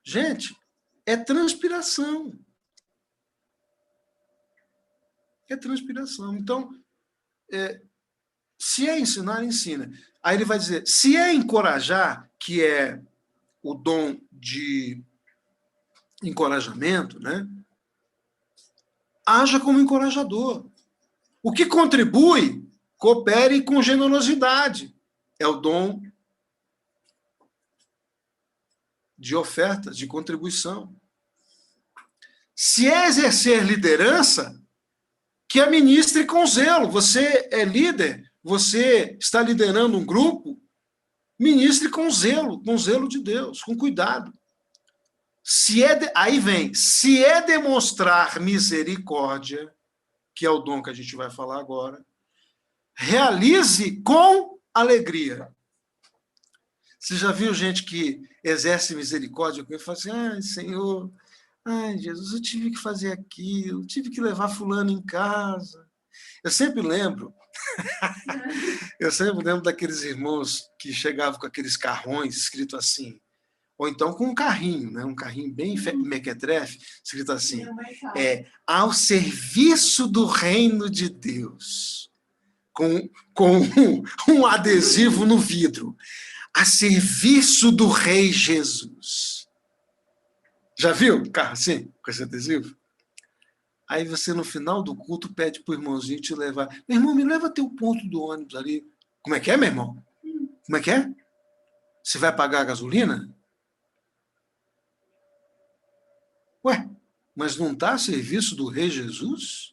A: Gente, é transpiração. É transpiração. Então, se é ensinar, ensina. Aí ele vai dizer, se é encorajar, que é o dom de encorajamento, né? Haja como encorajador. O que contribui, coopere com generosidade. É o dom de ofertas, de contribuição. Se é exercer liderança, que administre com zelo. Você é líder, você está liderando um grupo, ministre com zelo de Deus, com cuidado. Aí vem, se é demonstrar misericórdia, que é o dom que a gente vai falar agora, realize com alegria. Você já viu gente que exerce misericórdia e fala assim, ai, Senhor, ai, Jesus, eu tive que fazer aquilo, tive que levar fulano em casa. Eu sempre lembro daqueles irmãos que chegavam com aqueles carrões escrito assim, ou então com um carrinho, né? Um carrinho bem mequetrefe, escrito assim, ao serviço do reino de Deus, com um adesivo no vidro, a serviço do Rei Jesus. Já viu o carro assim, com esse adesivo? Aí você, no final do culto, pede para o irmãozinho te levar. Meu irmão, me leva até o ponto do ônibus ali. Como é que é, meu irmão? Como é que é? Você vai pagar a gasolina? Ué, mas não está a serviço do Rei Jesus?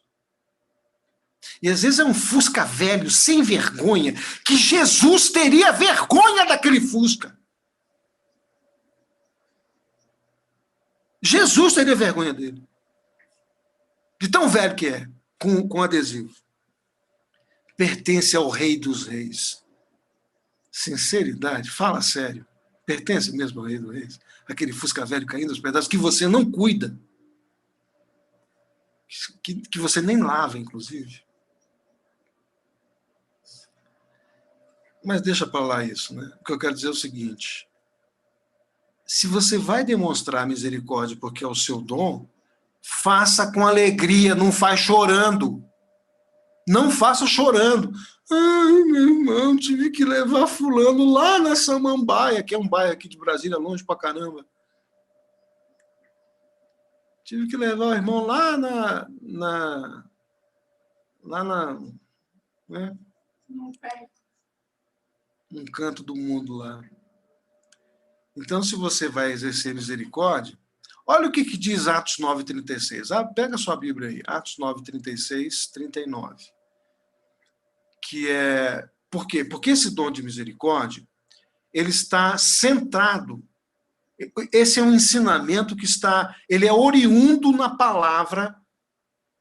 A: E às vezes é um Fusca velho, sem vergonha, que Jesus teria vergonha daquele Fusca. Jesus teria vergonha dele. De tão velho que é, com adesivo. Pertence ao Rei dos Reis. Sinceridade, fala sério. Pertence mesmo ao Rei dos Reis? Aquele Fusca velho caindo aos pedaços que você não cuida. Que você nem lava, inclusive. Mas deixa para lá isso, né? O que eu quero dizer é o seguinte. Se você vai demonstrar misericórdia porque é o seu dom, faça com alegria, não faz chorando. Não faça chorando. Ai, meu irmão, tive que levar fulano lá na Samambaia, que é um bairro aqui de Brasília, longe pra caramba. Tive que levar o irmão lá né? Um canto do mundo lá. Então, se você vai exercer misericórdia, olha o que diz Atos 9:36. Pega a sua Bíblia aí, Atos 9:36, 39. Que é... Por quê? Porque esse dom de misericórdia, ele está centrado. Esse é um ensinamento que ele é oriundo na palavra,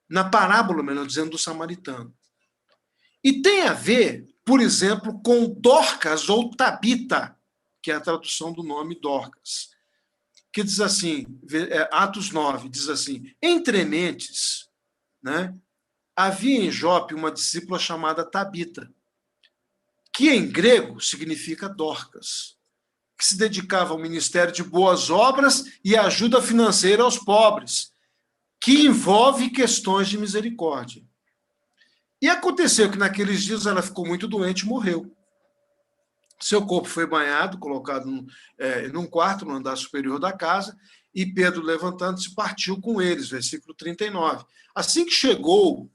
A: na parábola, melhor dizendo, do samaritano. E tem a ver, por exemplo, com Dorcas ou Tabita, que é a tradução do nome Dorcas, que diz assim, Atos 9, diz assim, entre mentes, né, havia em Jope uma discípula chamada Tabita, que em grego significa Dorcas, que se dedicava ao ministério de boas obras e ajuda financeira aos pobres, que envolve questões de misericórdia. E aconteceu que naqueles dias ela ficou muito doente e morreu. Seu corpo foi banhado, colocado num quarto, no andar superior da casa, e Pedro, levantando-se, partiu com eles, versículo 39. Assim que chegou,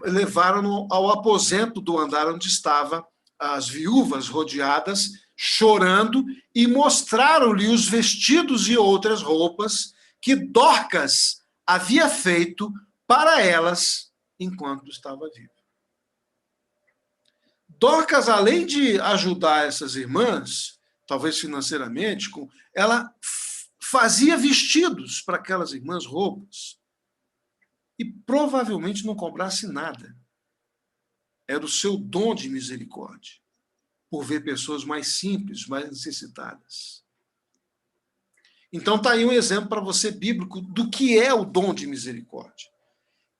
A: levaram-no ao aposento do andar onde estavam as viúvas rodeadas, chorando, e mostraram-lhe os vestidos e outras roupas que Dorcas havia feito para elas enquanto estava viva. Dorcas, além de ajudar essas irmãs, talvez financeiramente, ela fazia vestidos para aquelas irmãs, roupas, e provavelmente não cobrasse nada. Era o seu dom de misericórdia, por ver pessoas mais simples, mais necessitadas. Então está aí um exemplo para você bíblico do que é o dom de misericórdia,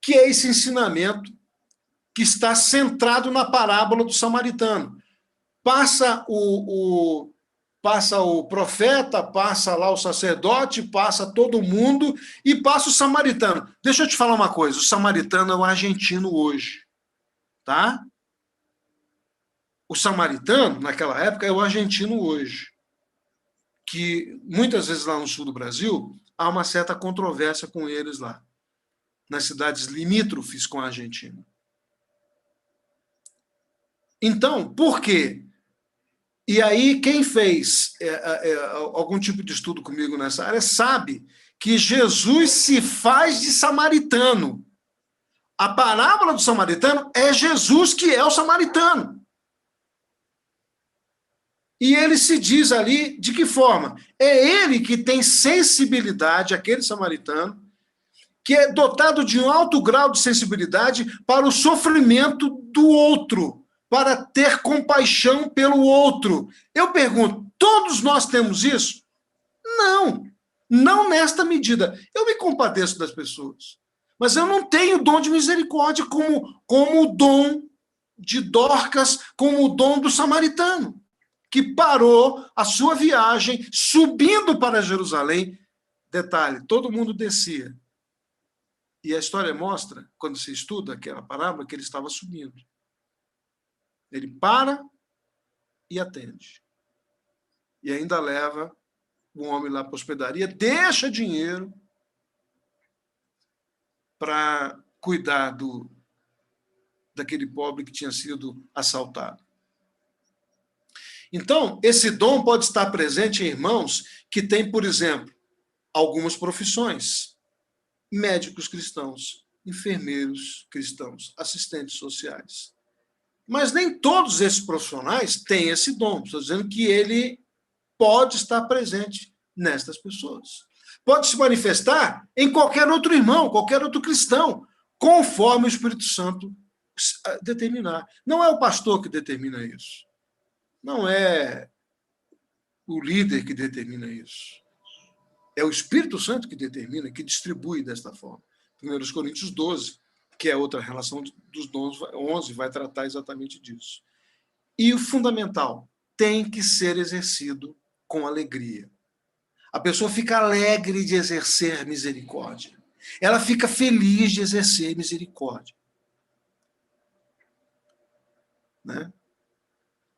A: que é esse ensinamento que está centrado na parábola do samaritano. Passa o profeta, passa lá o sacerdote, passa todo mundo e passa o samaritano. Deixa eu te falar uma coisa, o samaritano é o argentino hoje, tá? O samaritano, naquela época, é o argentino hoje, que muitas vezes lá no sul do Brasil há uma certa controvérsia com eles lá, nas cidades limítrofes com a Argentina. Então, por quê? E aí, quem fez algum tipo de estudo comigo nessa área sabe que Jesus se faz de samaritano. A parábola do samaritano é Jesus que é o samaritano. E ele se diz ali de que forma? É ele que tem sensibilidade, aquele samaritano, que é dotado de um alto grau de sensibilidade para o sofrimento do outro, para ter compaixão pelo outro. Eu pergunto, todos nós temos isso? Não, não nesta medida. Eu me compadeço das pessoas, mas eu não tenho dom de misericórdia como o dom de Dorcas, como o dom do samaritano, que parou a sua viagem subindo para Jerusalém. Detalhe, todo mundo descia. E a história mostra, quando se estuda aquela parábola, que ele estava subindo. Ele para e atende. E ainda leva o homem lá para a hospedaria, deixa dinheiro para cuidar daquele pobre que tinha sido assaltado. Então, esse dom pode estar presente em irmãos que têm, por exemplo, algumas profissões. Médicos cristãos, enfermeiros cristãos, assistentes sociais. Mas nem todos esses profissionais têm esse dom. Estou dizendo que ele pode estar presente nestas pessoas. Pode se manifestar em qualquer outro irmão, qualquer outro cristão, conforme o Espírito Santo determinar. Não é o pastor que determina isso. Não é o líder que determina isso. É o Espírito Santo que determina, que distribui desta forma. 1 Coríntios 12, que é outra relação dos dons, 11, vai tratar exatamente disso. E o fundamental, tem que ser exercido com alegria. A pessoa fica alegre de exercer misericórdia. Ela fica feliz de exercer misericórdia. Né?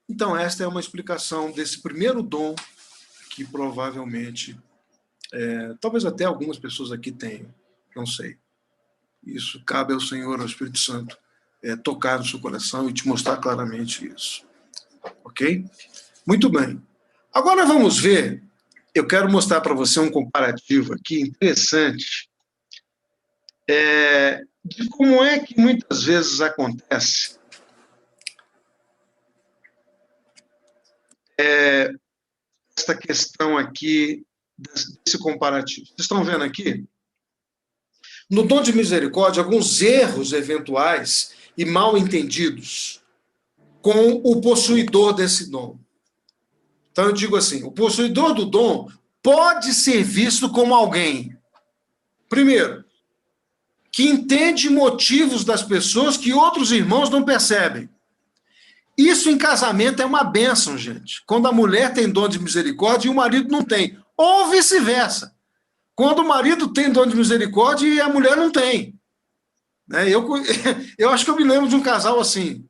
A: Então, esta é uma explicação desse primeiro dom que provavelmente, talvez até algumas pessoas aqui tenham, não sei. Isso cabe ao Senhor, ao Espírito Santo, tocar no seu coração e te mostrar claramente isso. Ok? Muito bem. Agora vamos ver, eu quero mostrar para você um comparativo aqui interessante de como é que muitas vezes acontece esta questão aqui desse comparativo. Vocês estão vendo aqui? No dom de misericórdia, alguns erros eventuais e mal entendidos com o possuidor desse dom. Então, eu digo assim, o possuidor do dom pode ser visto como alguém, primeiro, que entende motivos das pessoas que outros irmãos não percebem. Isso em casamento é uma bênção, gente. Quando a mulher tem dom de misericórdia e o marido não tem. Ou vice-versa. Quando o marido tem dom de misericórdia e a mulher não tem. Né? Eu acho que eu me lembro de um casal assim.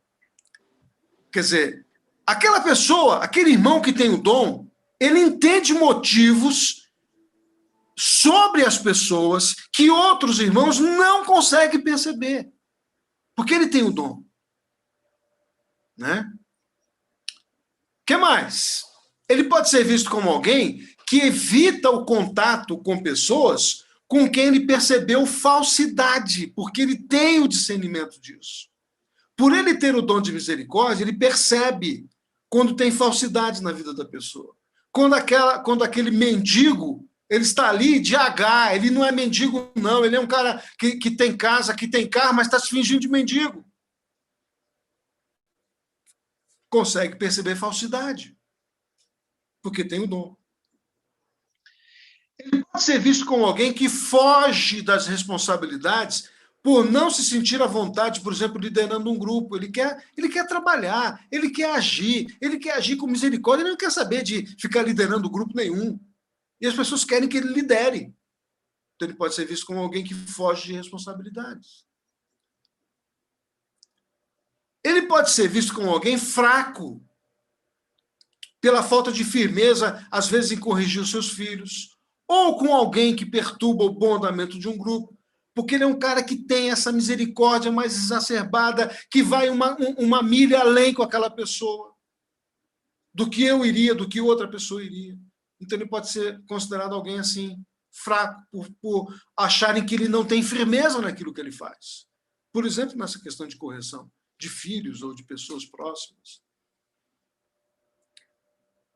A: Quer dizer, aquela pessoa, aquele irmão que tem o dom, ele entende motivos sobre as pessoas que outros irmãos não conseguem perceber. Porque ele tem o dom. Né? Que mais? Ele pode ser visto como alguém que evita o contato com pessoas com quem ele percebeu falsidade, porque ele tem o discernimento disso. Por ele ter o dom de misericórdia, ele percebe quando tem falsidade na vida da pessoa. Quando aquele mendigo, ele está ali de H, ele não é mendigo, não, ele é um cara que tem casa, que tem carro, mas está se fingindo de mendigo. Consegue perceber falsidade, porque tem o dom. Ele pode ser visto como alguém que foge das responsabilidades por não se sentir à vontade, por exemplo, liderando um grupo. Ele quer trabalhar, ele quer agir com misericórdia, ele não quer saber de ficar liderando grupo nenhum. E as pessoas querem que ele lidere. Então, ele pode ser visto como alguém que foge de responsabilidades. Ele pode ser visto como alguém fraco, pela falta de firmeza, às vezes, em corrigir os seus filhos, ou com alguém que perturba o bom andamento de um grupo, porque ele é um cara que tem essa misericórdia mais exacerbada, que vai uma milha além com aquela pessoa, do que eu iria, do que outra pessoa iria. Então ele pode ser considerado alguém assim, fraco, por acharem que ele não tem firmeza naquilo que ele faz. Por exemplo, nessa questão de correção de filhos ou de pessoas próximas.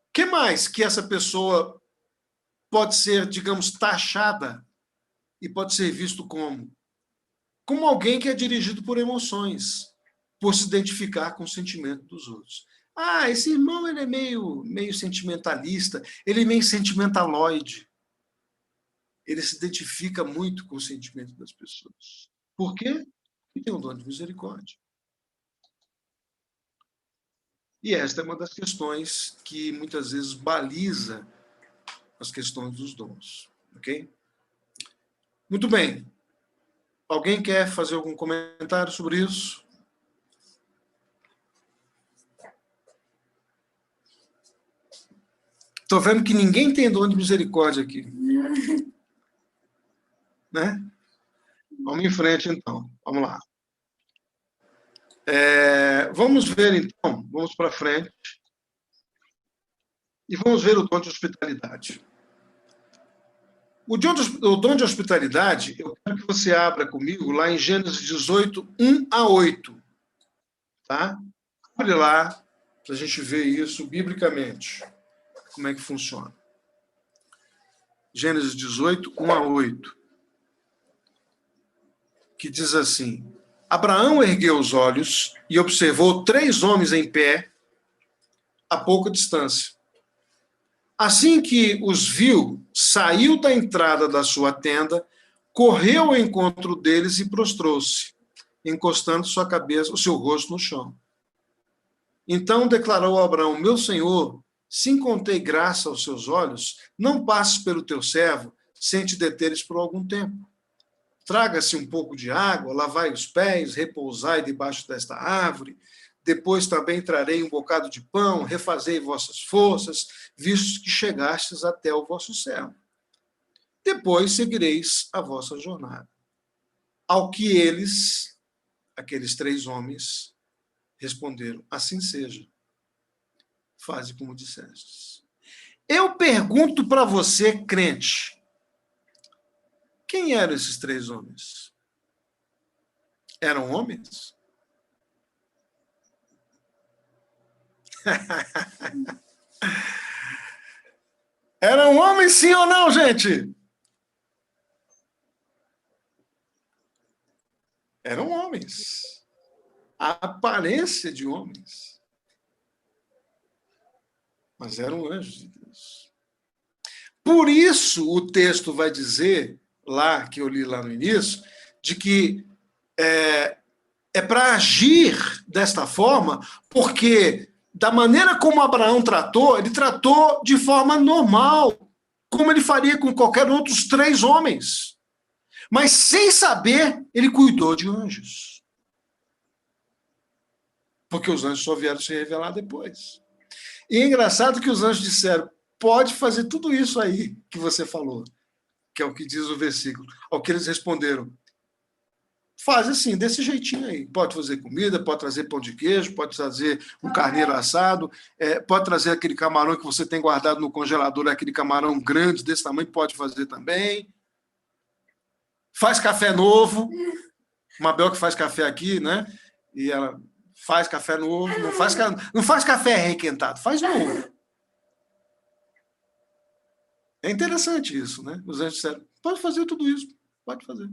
A: O que mais que essa pessoa pode ser, digamos, taxada e pode ser visto como? Como alguém que é dirigido por emoções, por se identificar com o sentimento dos outros. Ah, esse irmão ele é meio sentimentalista, ele é meio sentimentaloide. Ele se identifica muito com o sentimento das pessoas. Por quê? Porque tem um dom de misericórdia. E esta é uma das questões que muitas vezes baliza as questões dos dons. Ok? Muito bem. Alguém quer fazer algum comentário sobre isso? Estou vendo que ninguém tem dom de misericórdia aqui. Né? Vamos em frente, então. Vamos lá. Vamos ver, então. Vamos para frente. E vamos ver o dom de hospitalidade. O dom de hospitalidade, eu quero que você abra comigo lá em Gênesis 18, 1 a 8. Tá? Abre lá para a gente ver isso biblicamente. Como é que funciona. Gênesis 18, 1 a 8. Que diz assim: Abraão ergueu os olhos e observou 3 homens em pé a pouca distância. Assim que os viu, saiu da entrada da sua tenda, correu ao encontro deles e prostrou-se, encostando sua cabeça, o seu rosto no chão. Então declarou a Abraão: Meu senhor, se encontrei graça aos seus olhos, não passes pelo teu servo sem te deteres por algum tempo. Traga-se um pouco de água, lavai os pés, repousai debaixo desta árvore. Depois também trarei um bocado de pão, refazei vossas forças, visto que chegastes até o vosso servo. Depois seguireis a vossa jornada. Ao que eles, aqueles 3 homens, responderam: Assim seja. Faze como dissestes. Eu pergunto para você, crente, quem eram esses 3 homens? Eram homens? Eram homens, sim ou não, gente? Eram homens. A aparência de homens. Mas eram anjos de Deus. Por isso, o texto vai dizer, lá, que eu li lá no início, de que é para agir desta forma, porque da maneira como Abraão tratou, ele tratou de forma normal, como ele faria com qualquer outros 3 homens. Mas, sem saber, ele cuidou de anjos. Porque os anjos só vieram se revelar depois. E é engraçado que os anjos disseram, pode fazer tudo isso aí que você falou, que é o que diz o versículo. Ao que eles responderam, faz assim, desse jeitinho aí. Pode fazer comida, pode trazer pão de queijo, pode trazer um carneiro assado, pode trazer aquele camarão que você tem guardado no congelador, aquele camarão grande desse tamanho, pode fazer também. Faz café novo. Mabel que faz café aqui, né? E ela faz café novo, não faz café requentado, faz novo. É interessante isso, né? Os anjos disseram, pode fazer tudo isso, pode fazer.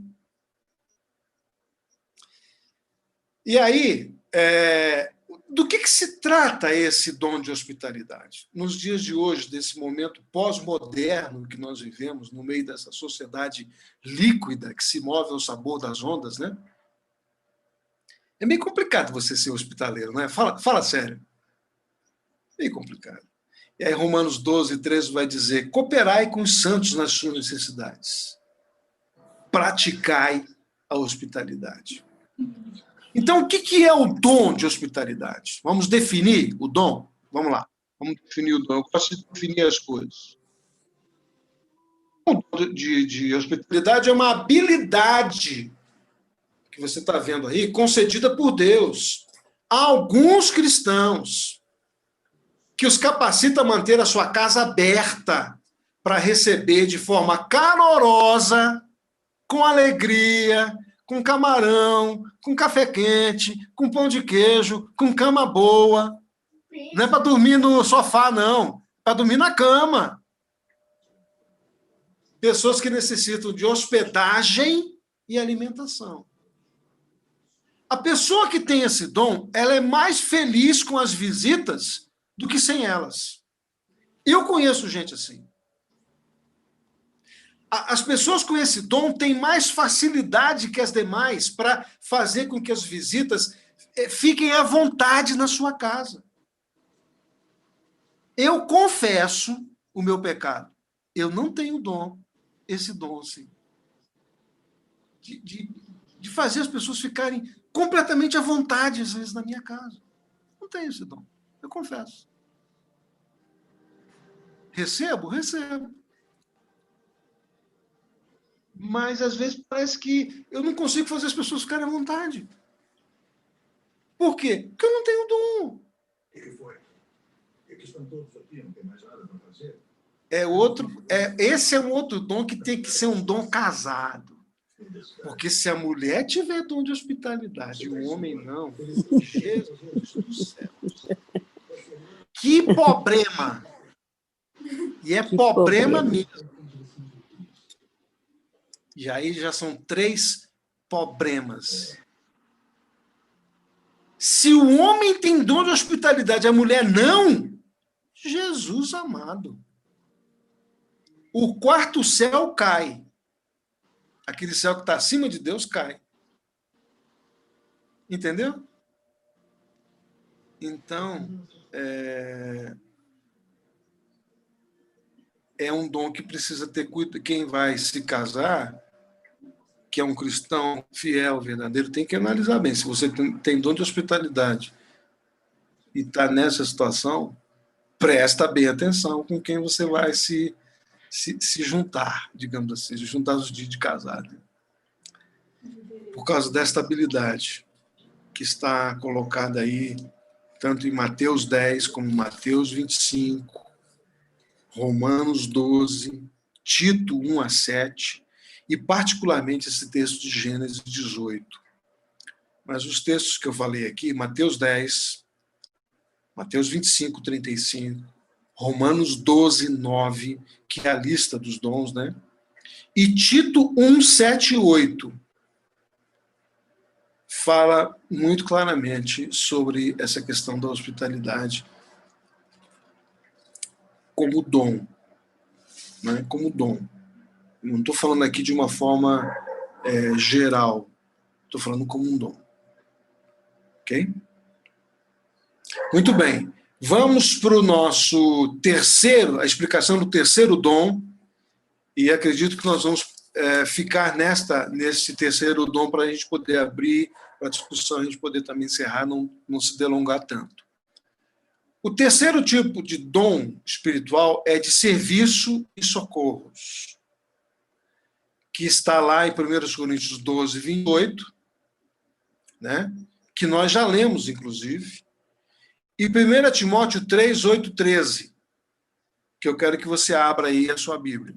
A: E aí, do que se trata esse dom de hospitalidade? Nos dias de hoje, desse momento pós-moderno que nós vivemos, no meio dessa sociedade líquida que se move ao sabor das ondas, né? É meio complicado você ser hospitaleiro, né? Fala sério. Meio complicado. E aí Romanos 12, 13 vai dizer, cooperai com os santos nas suas necessidades. Praticai a hospitalidade. Então, o que é o dom de hospitalidade? Vamos definir o dom? Vamos lá. Vamos definir o dom. Eu gosto de definir as coisas. O dom de hospitalidade é uma habilidade que você está vendo aí, concedida por Deus a alguns cristãos, que os capacita a manter a sua casa aberta para receber de forma calorosa, com alegria, com camarão, com café quente, com pão de queijo, com cama boa. Não é para dormir no sofá, não. É para dormir na cama. Pessoas que necessitam de hospedagem e alimentação. A pessoa que tem esse dom, ela é mais feliz com as visitas do que sem elas. Eu conheço gente assim. As pessoas com esse dom têm mais facilidade que as demais para fazer com que as visitas fiquem à vontade na sua casa. Eu confesso o meu pecado. Eu não tenho esse dom assim, de fazer as pessoas ficarem completamente à vontade, às vezes, na minha casa. Não tenho esse dom. Eu confesso. Recebo? Recebo. Mas, às vezes, parece que eu não consigo fazer as pessoas ficarem à vontade. Por quê? Porque eu não tenho dom. O que foi? É que estão todos aqui, não tem mais nada para fazer. Esse é um outro dom que tem que ser um dom casado. Porque se a mulher tiver dom de hospitalidade e o homem não, Jesus do céu. Que problema! E é problema mesmo. E aí já são 3 problemas. Se o homem tem dom de hospitalidade e a mulher não, Jesus amado. O 4º céu cai. Aquele céu que está acima de Deus cai. Entendeu? Então, é um dom que precisa ter cuidado. Quem vai se casar, que é um cristão fiel, verdadeiro, tem que analisar bem. Se você tem dom de hospitalidade e está nessa situação, presta bem atenção com quem você vai se juntar, digamos assim, se juntar os dias de casado. Por causa desta habilidade que está colocada aí, tanto em Mateus 10, como Mateus 25, Romanos 12, Tito 1 a 7, e particularmente esse texto de Gênesis 18. Mas os textos que eu falei aqui, Mateus 10, Mateus 25, 35, Romanos 12, 9, que é a lista dos dons, né? E Tito 1, 7 e 8, fala muito claramente sobre essa questão da hospitalidade como dom. Né? Como dom. Não estou falando aqui de uma forma geral. Estou falando como um dom. Ok? Muito bem. Vamos para o nosso terceiro, a explicação do terceiro dom, e acredito que nós vamos ficar nesse terceiro dom para a gente poder abrir para a discussão, a gente poder também encerrar, não se delongar tanto. O terceiro tipo de dom espiritual é de serviço e socorros, que está lá em 1 Coríntios 12, 28, né? Que nós já lemos, inclusive, e 1 Timóteo 3, 8, 13, que eu quero que você abra aí a sua Bíblia.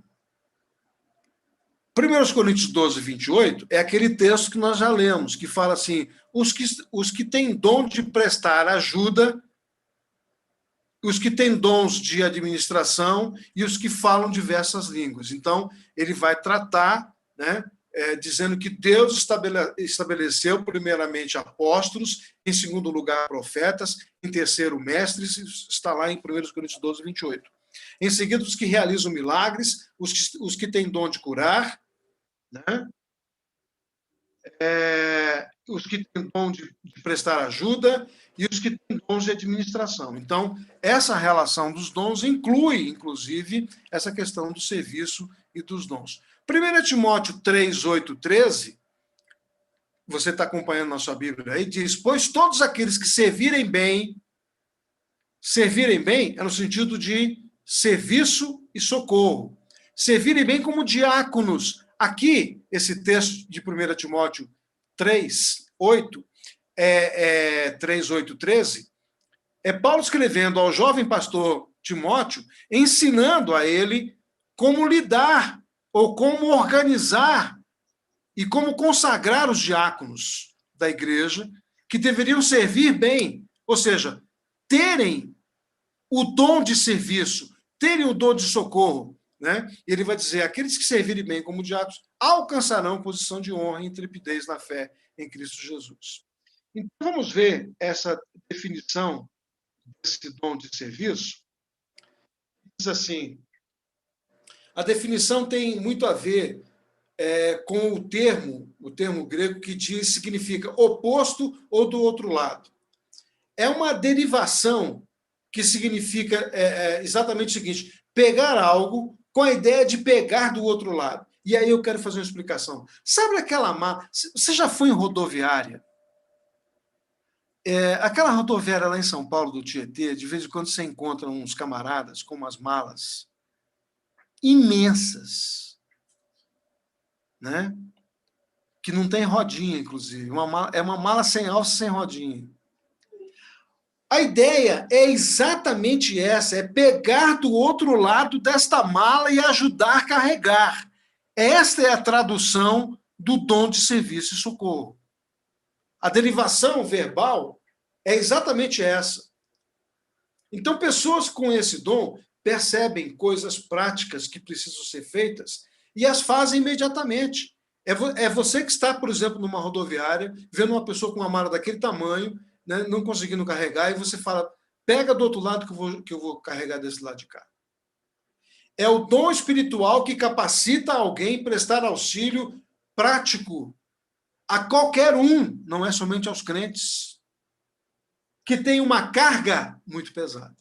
A: 1 Coríntios 12, 28 é aquele texto que nós já lemos, que fala assim, os que têm dom de prestar ajuda, os que têm dons de administração e os que falam diversas línguas. Então, ele vai tratar, né, dizendo que Deus estabeleceu primeiramente apóstolos, em segundo lugar profetas, em terceiro mestres, está lá em 1 Coríntios 12, 28. Em seguida, os que realizam milagres, os que têm dom de curar, né? Os que têm dom de prestar ajuda e os que têm dons de administração. Então, essa relação dos dons inclui, inclusive, essa questão do serviço e dos dons. 1 Timóteo 3, 8, 13, você está acompanhando na sua Bíblia aí, diz, pois todos aqueles que servirem bem é no sentido de serviço e socorro. Servirem bem como diáconos. Aqui, esse texto de 1 Timóteo 3, 8, 3, 8, 13, é Paulo escrevendo ao jovem pastor Timóteo, ensinando a ele como lidar ou como organizar e como consagrar os diáconos da igreja, que deveriam servir bem, ou seja, terem o dom de serviço, terem o dom de socorro, né? Ele vai dizer, aqueles que servirem bem como diáconos alcançarão posição de honra e intrepidez na fé em Cristo Jesus. Então, vamos ver essa definição desse dom de serviço. Diz assim, a definição tem muito a ver com o termo grego que significa oposto ou do outro lado. É uma derivação que significa exatamente o seguinte, pegar algo com a ideia de pegar do outro lado. E aí eu quero fazer uma explicação. Sabe aquela mala? Você já foi em rodoviária? Aquela rodoviária lá em São Paulo, do Tietê, de vez em quando você encontra uns camaradas com umas malas imensas, né? Que não tem rodinha, inclusive. É uma mala sem alça, sem rodinha. A ideia é exatamente essa, é pegar do outro lado desta mala e ajudar a carregar. Esta é a tradução do dom de serviço e socorro. A derivação verbal é exatamente essa. Então, pessoas com esse dom percebem coisas práticas que precisam ser feitas e as fazem imediatamente. É você que está, por exemplo, numa rodoviária, vendo uma pessoa com uma mala daquele tamanho, né, não conseguindo carregar, e você fala, pega do outro lado que eu vou carregar desse lado de cá. É o dom espiritual que capacita alguém a prestar auxílio prático a qualquer um, não é somente aos crentes, que tem uma carga muito pesada.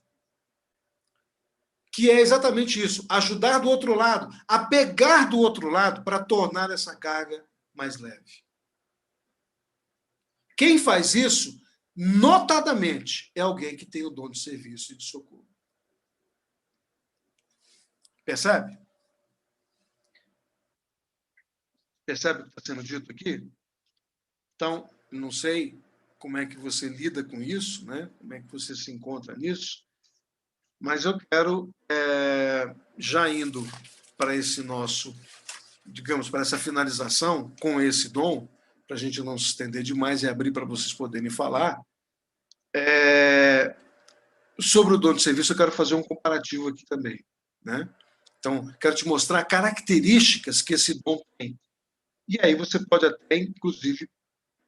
A: Que é exatamente isso, ajudar do outro lado, a pegar do outro lado para tornar essa carga mais leve. Quem faz isso, notadamente, é alguém que tem o dom de serviço e de socorro. Percebe? Percebe o que está sendo dito aqui? Então, não sei como é que você lida com isso, né? Como é que você se encontra nisso, mas eu quero, já indo para esse nosso, digamos, para essa finalização com esse dom, para a gente não se estender demais e abrir para vocês poderem falar, sobre o dom de serviço, eu quero fazer um comparativo aqui também, né? Então, quero te mostrar características que esse dom tem. E aí você pode até, inclusive,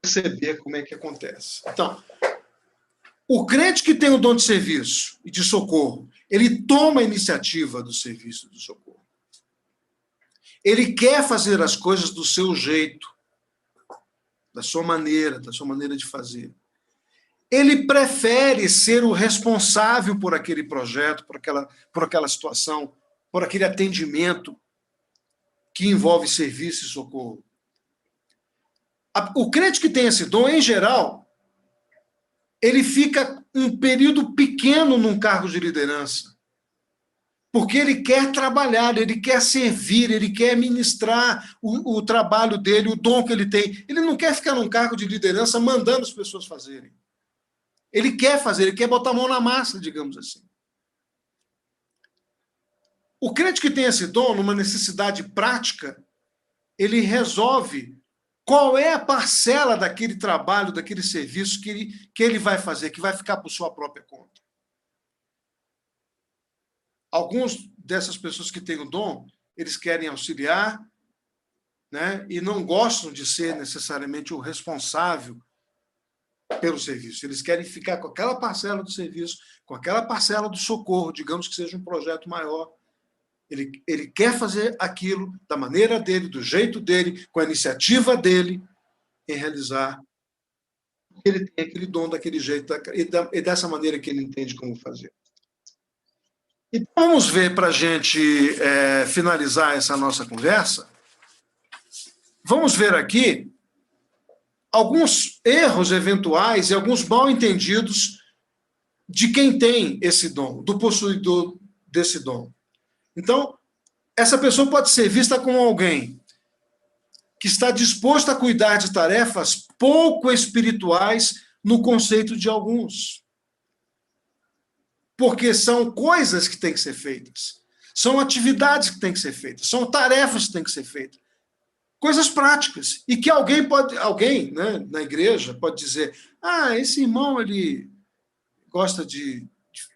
A: perceber como é que acontece. Então, o crente que tem o dom de serviço e de socorro, ele toma a iniciativa do serviço e do socorro. Ele quer fazer as coisas do seu jeito, da sua maneira de fazer. Ele prefere ser o responsável por aquele projeto, por aquela situação, por aquele atendimento que envolve serviço e socorro. O crente que tem esse dom, em geral, ele fica um período pequeno num cargo de liderança, porque ele quer trabalhar, ele quer servir, ele quer ministrar o trabalho dele, o dom que ele tem. Ele não quer ficar num cargo de liderança mandando as pessoas fazerem. Ele quer fazer, ele quer botar a mão na massa, digamos assim. O crente que tem esse dom, numa necessidade prática, ele resolve qual é a parcela daquele trabalho, daquele serviço que ele vai fazer, que vai ficar por sua própria conta. Alguns dessas pessoas que têm o dom, eles querem auxiliar, né, e não gostam de ser necessariamente o responsável pelo serviço. Eles querem ficar com aquela parcela do serviço, com aquela parcela do socorro, digamos que seja um projeto maior. Ele quer fazer aquilo da maneira dele, do jeito dele, com a iniciativa dele, em realizar. Ele tem aquele dom daquele jeito e dessa maneira que ele entende como fazer. Então, vamos ver, para a gente finalizar essa nossa conversa, vamos ver aqui alguns erros eventuais e alguns mal-entendidos de quem tem esse dom, do possuidor desse dom. Então, essa pessoa pode ser vista como alguém que está disposto a cuidar de tarefas pouco espirituais no conceito de alguns. Porque são coisas que têm que ser feitas, são atividades que têm que ser feitas, são tarefas que têm que ser feitas, coisas práticas, e que alguém, né, na igreja pode dizer, esse irmão, ele gosta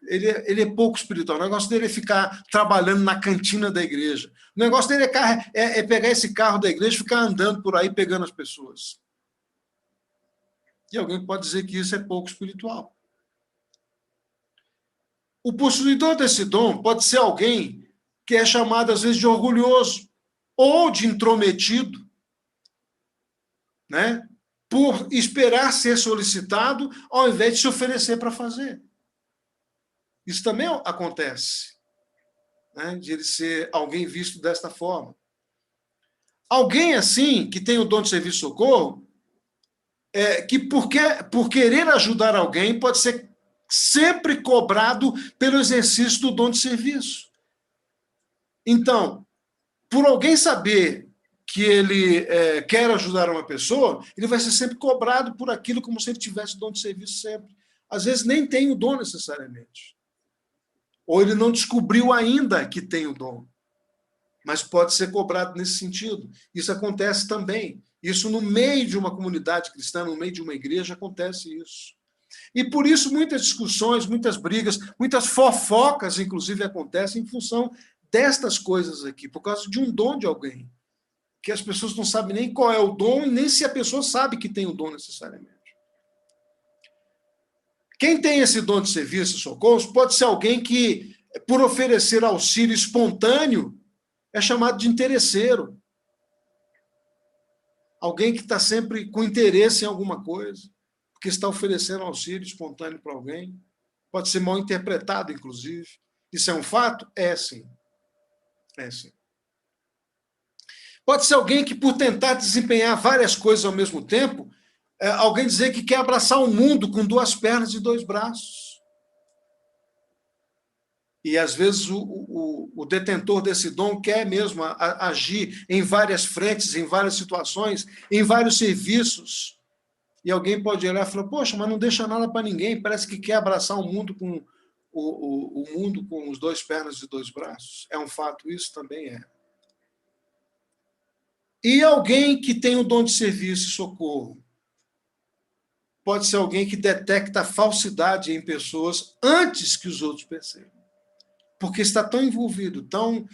A: ele é pouco espiritual, o negócio dele é ficar trabalhando na cantina da igreja, o negócio dele é pegar esse carro da igreja e ficar andando por aí pegando as pessoas. E alguém pode dizer que isso é pouco espiritual. O possuidor desse dom pode ser alguém que é chamado, às vezes, de orgulhoso ou de intrometido, né? Por esperar ser solicitado ao invés de se oferecer para fazer. Isso também acontece, né? De ele ser alguém visto desta forma. Alguém assim, que tem o dom de serviço e socorro, que por querer ajudar alguém, pode ser sempre cobrado pelo exercício do dom de serviço. Então, por alguém saber que ele quer ajudar uma pessoa, ele vai ser sempre cobrado por aquilo como se ele tivesse dom de serviço sempre. Às vezes nem tem o dom necessariamente. Ou ele não descobriu ainda que tem o dom. Mas pode ser cobrado nesse sentido. Isso acontece também. Isso no meio de uma comunidade cristã, no meio de uma igreja, acontece isso. E por isso muitas discussões, muitas brigas, muitas fofocas, inclusive, acontecem em função destas coisas aqui, por causa de um dom de alguém, que as pessoas não sabem nem qual é o dom, e nem se a pessoa sabe que tem o dom necessariamente. Quem tem esse dom de serviço e socorro pode ser alguém que, por oferecer auxílio espontâneo, é chamado de interesseiro. Alguém que está sempre com interesse em alguma coisa, porque está oferecendo auxílio espontâneo para alguém. Pode ser mal interpretado, inclusive. Isso é um fato? É sim. É sim. Pode ser alguém que, por tentar desempenhar várias coisas ao mesmo tempo, alguém dizer que quer abraçar o mundo com 2 pernas e 2 braços. E, às vezes, o detentor desse dom quer mesmo agir em várias frentes, em várias situações, em vários serviços. E alguém pode olhar e falar, poxa, mas não deixa nada para ninguém, parece que quer abraçar o mundo com o mundo com os 2 pernas e 2 braços. É um fato, isso também é. E alguém que tem o dom de serviço e socorro pode ser alguém que detecta a falsidade em pessoas antes que os outros percebam. Porque está tão envolvido, tão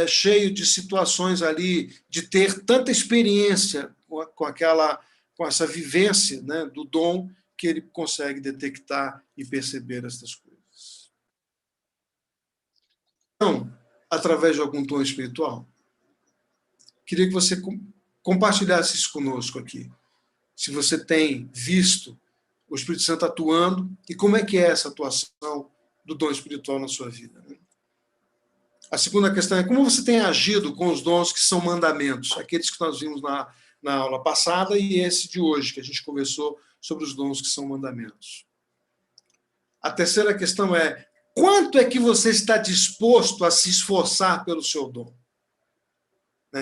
A: cheio de situações ali, de ter tanta experiência com essa vivência, né, do dom, que ele consegue detectar e perceber estas coisas. Então, através de algum dom espiritual? queria que você compartilhasse isso conosco aqui. Se você tem visto o Espírito Santo atuando e como é que é essa atuação do dom espiritual na sua vida. A segunda questão é como você tem agido com os dons que são mandamentos, aqueles que nós vimos na aula passada e esse de hoje, que a gente conversou sobre os dons que são mandamentos. A terceira questão é quanto é que você está disposto a se esforçar pelo seu dom?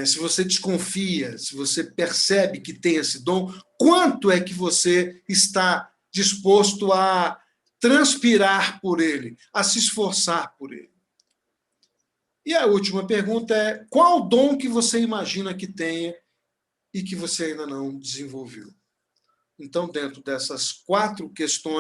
A: Se você desconfia, se você percebe que tem esse dom, quanto é que você está disposto a transpirar por ele, a se esforçar por ele? E a última pergunta é, qual dom que você imagina que tenha e que você ainda não desenvolveu? Então, dentro dessas 4 questões,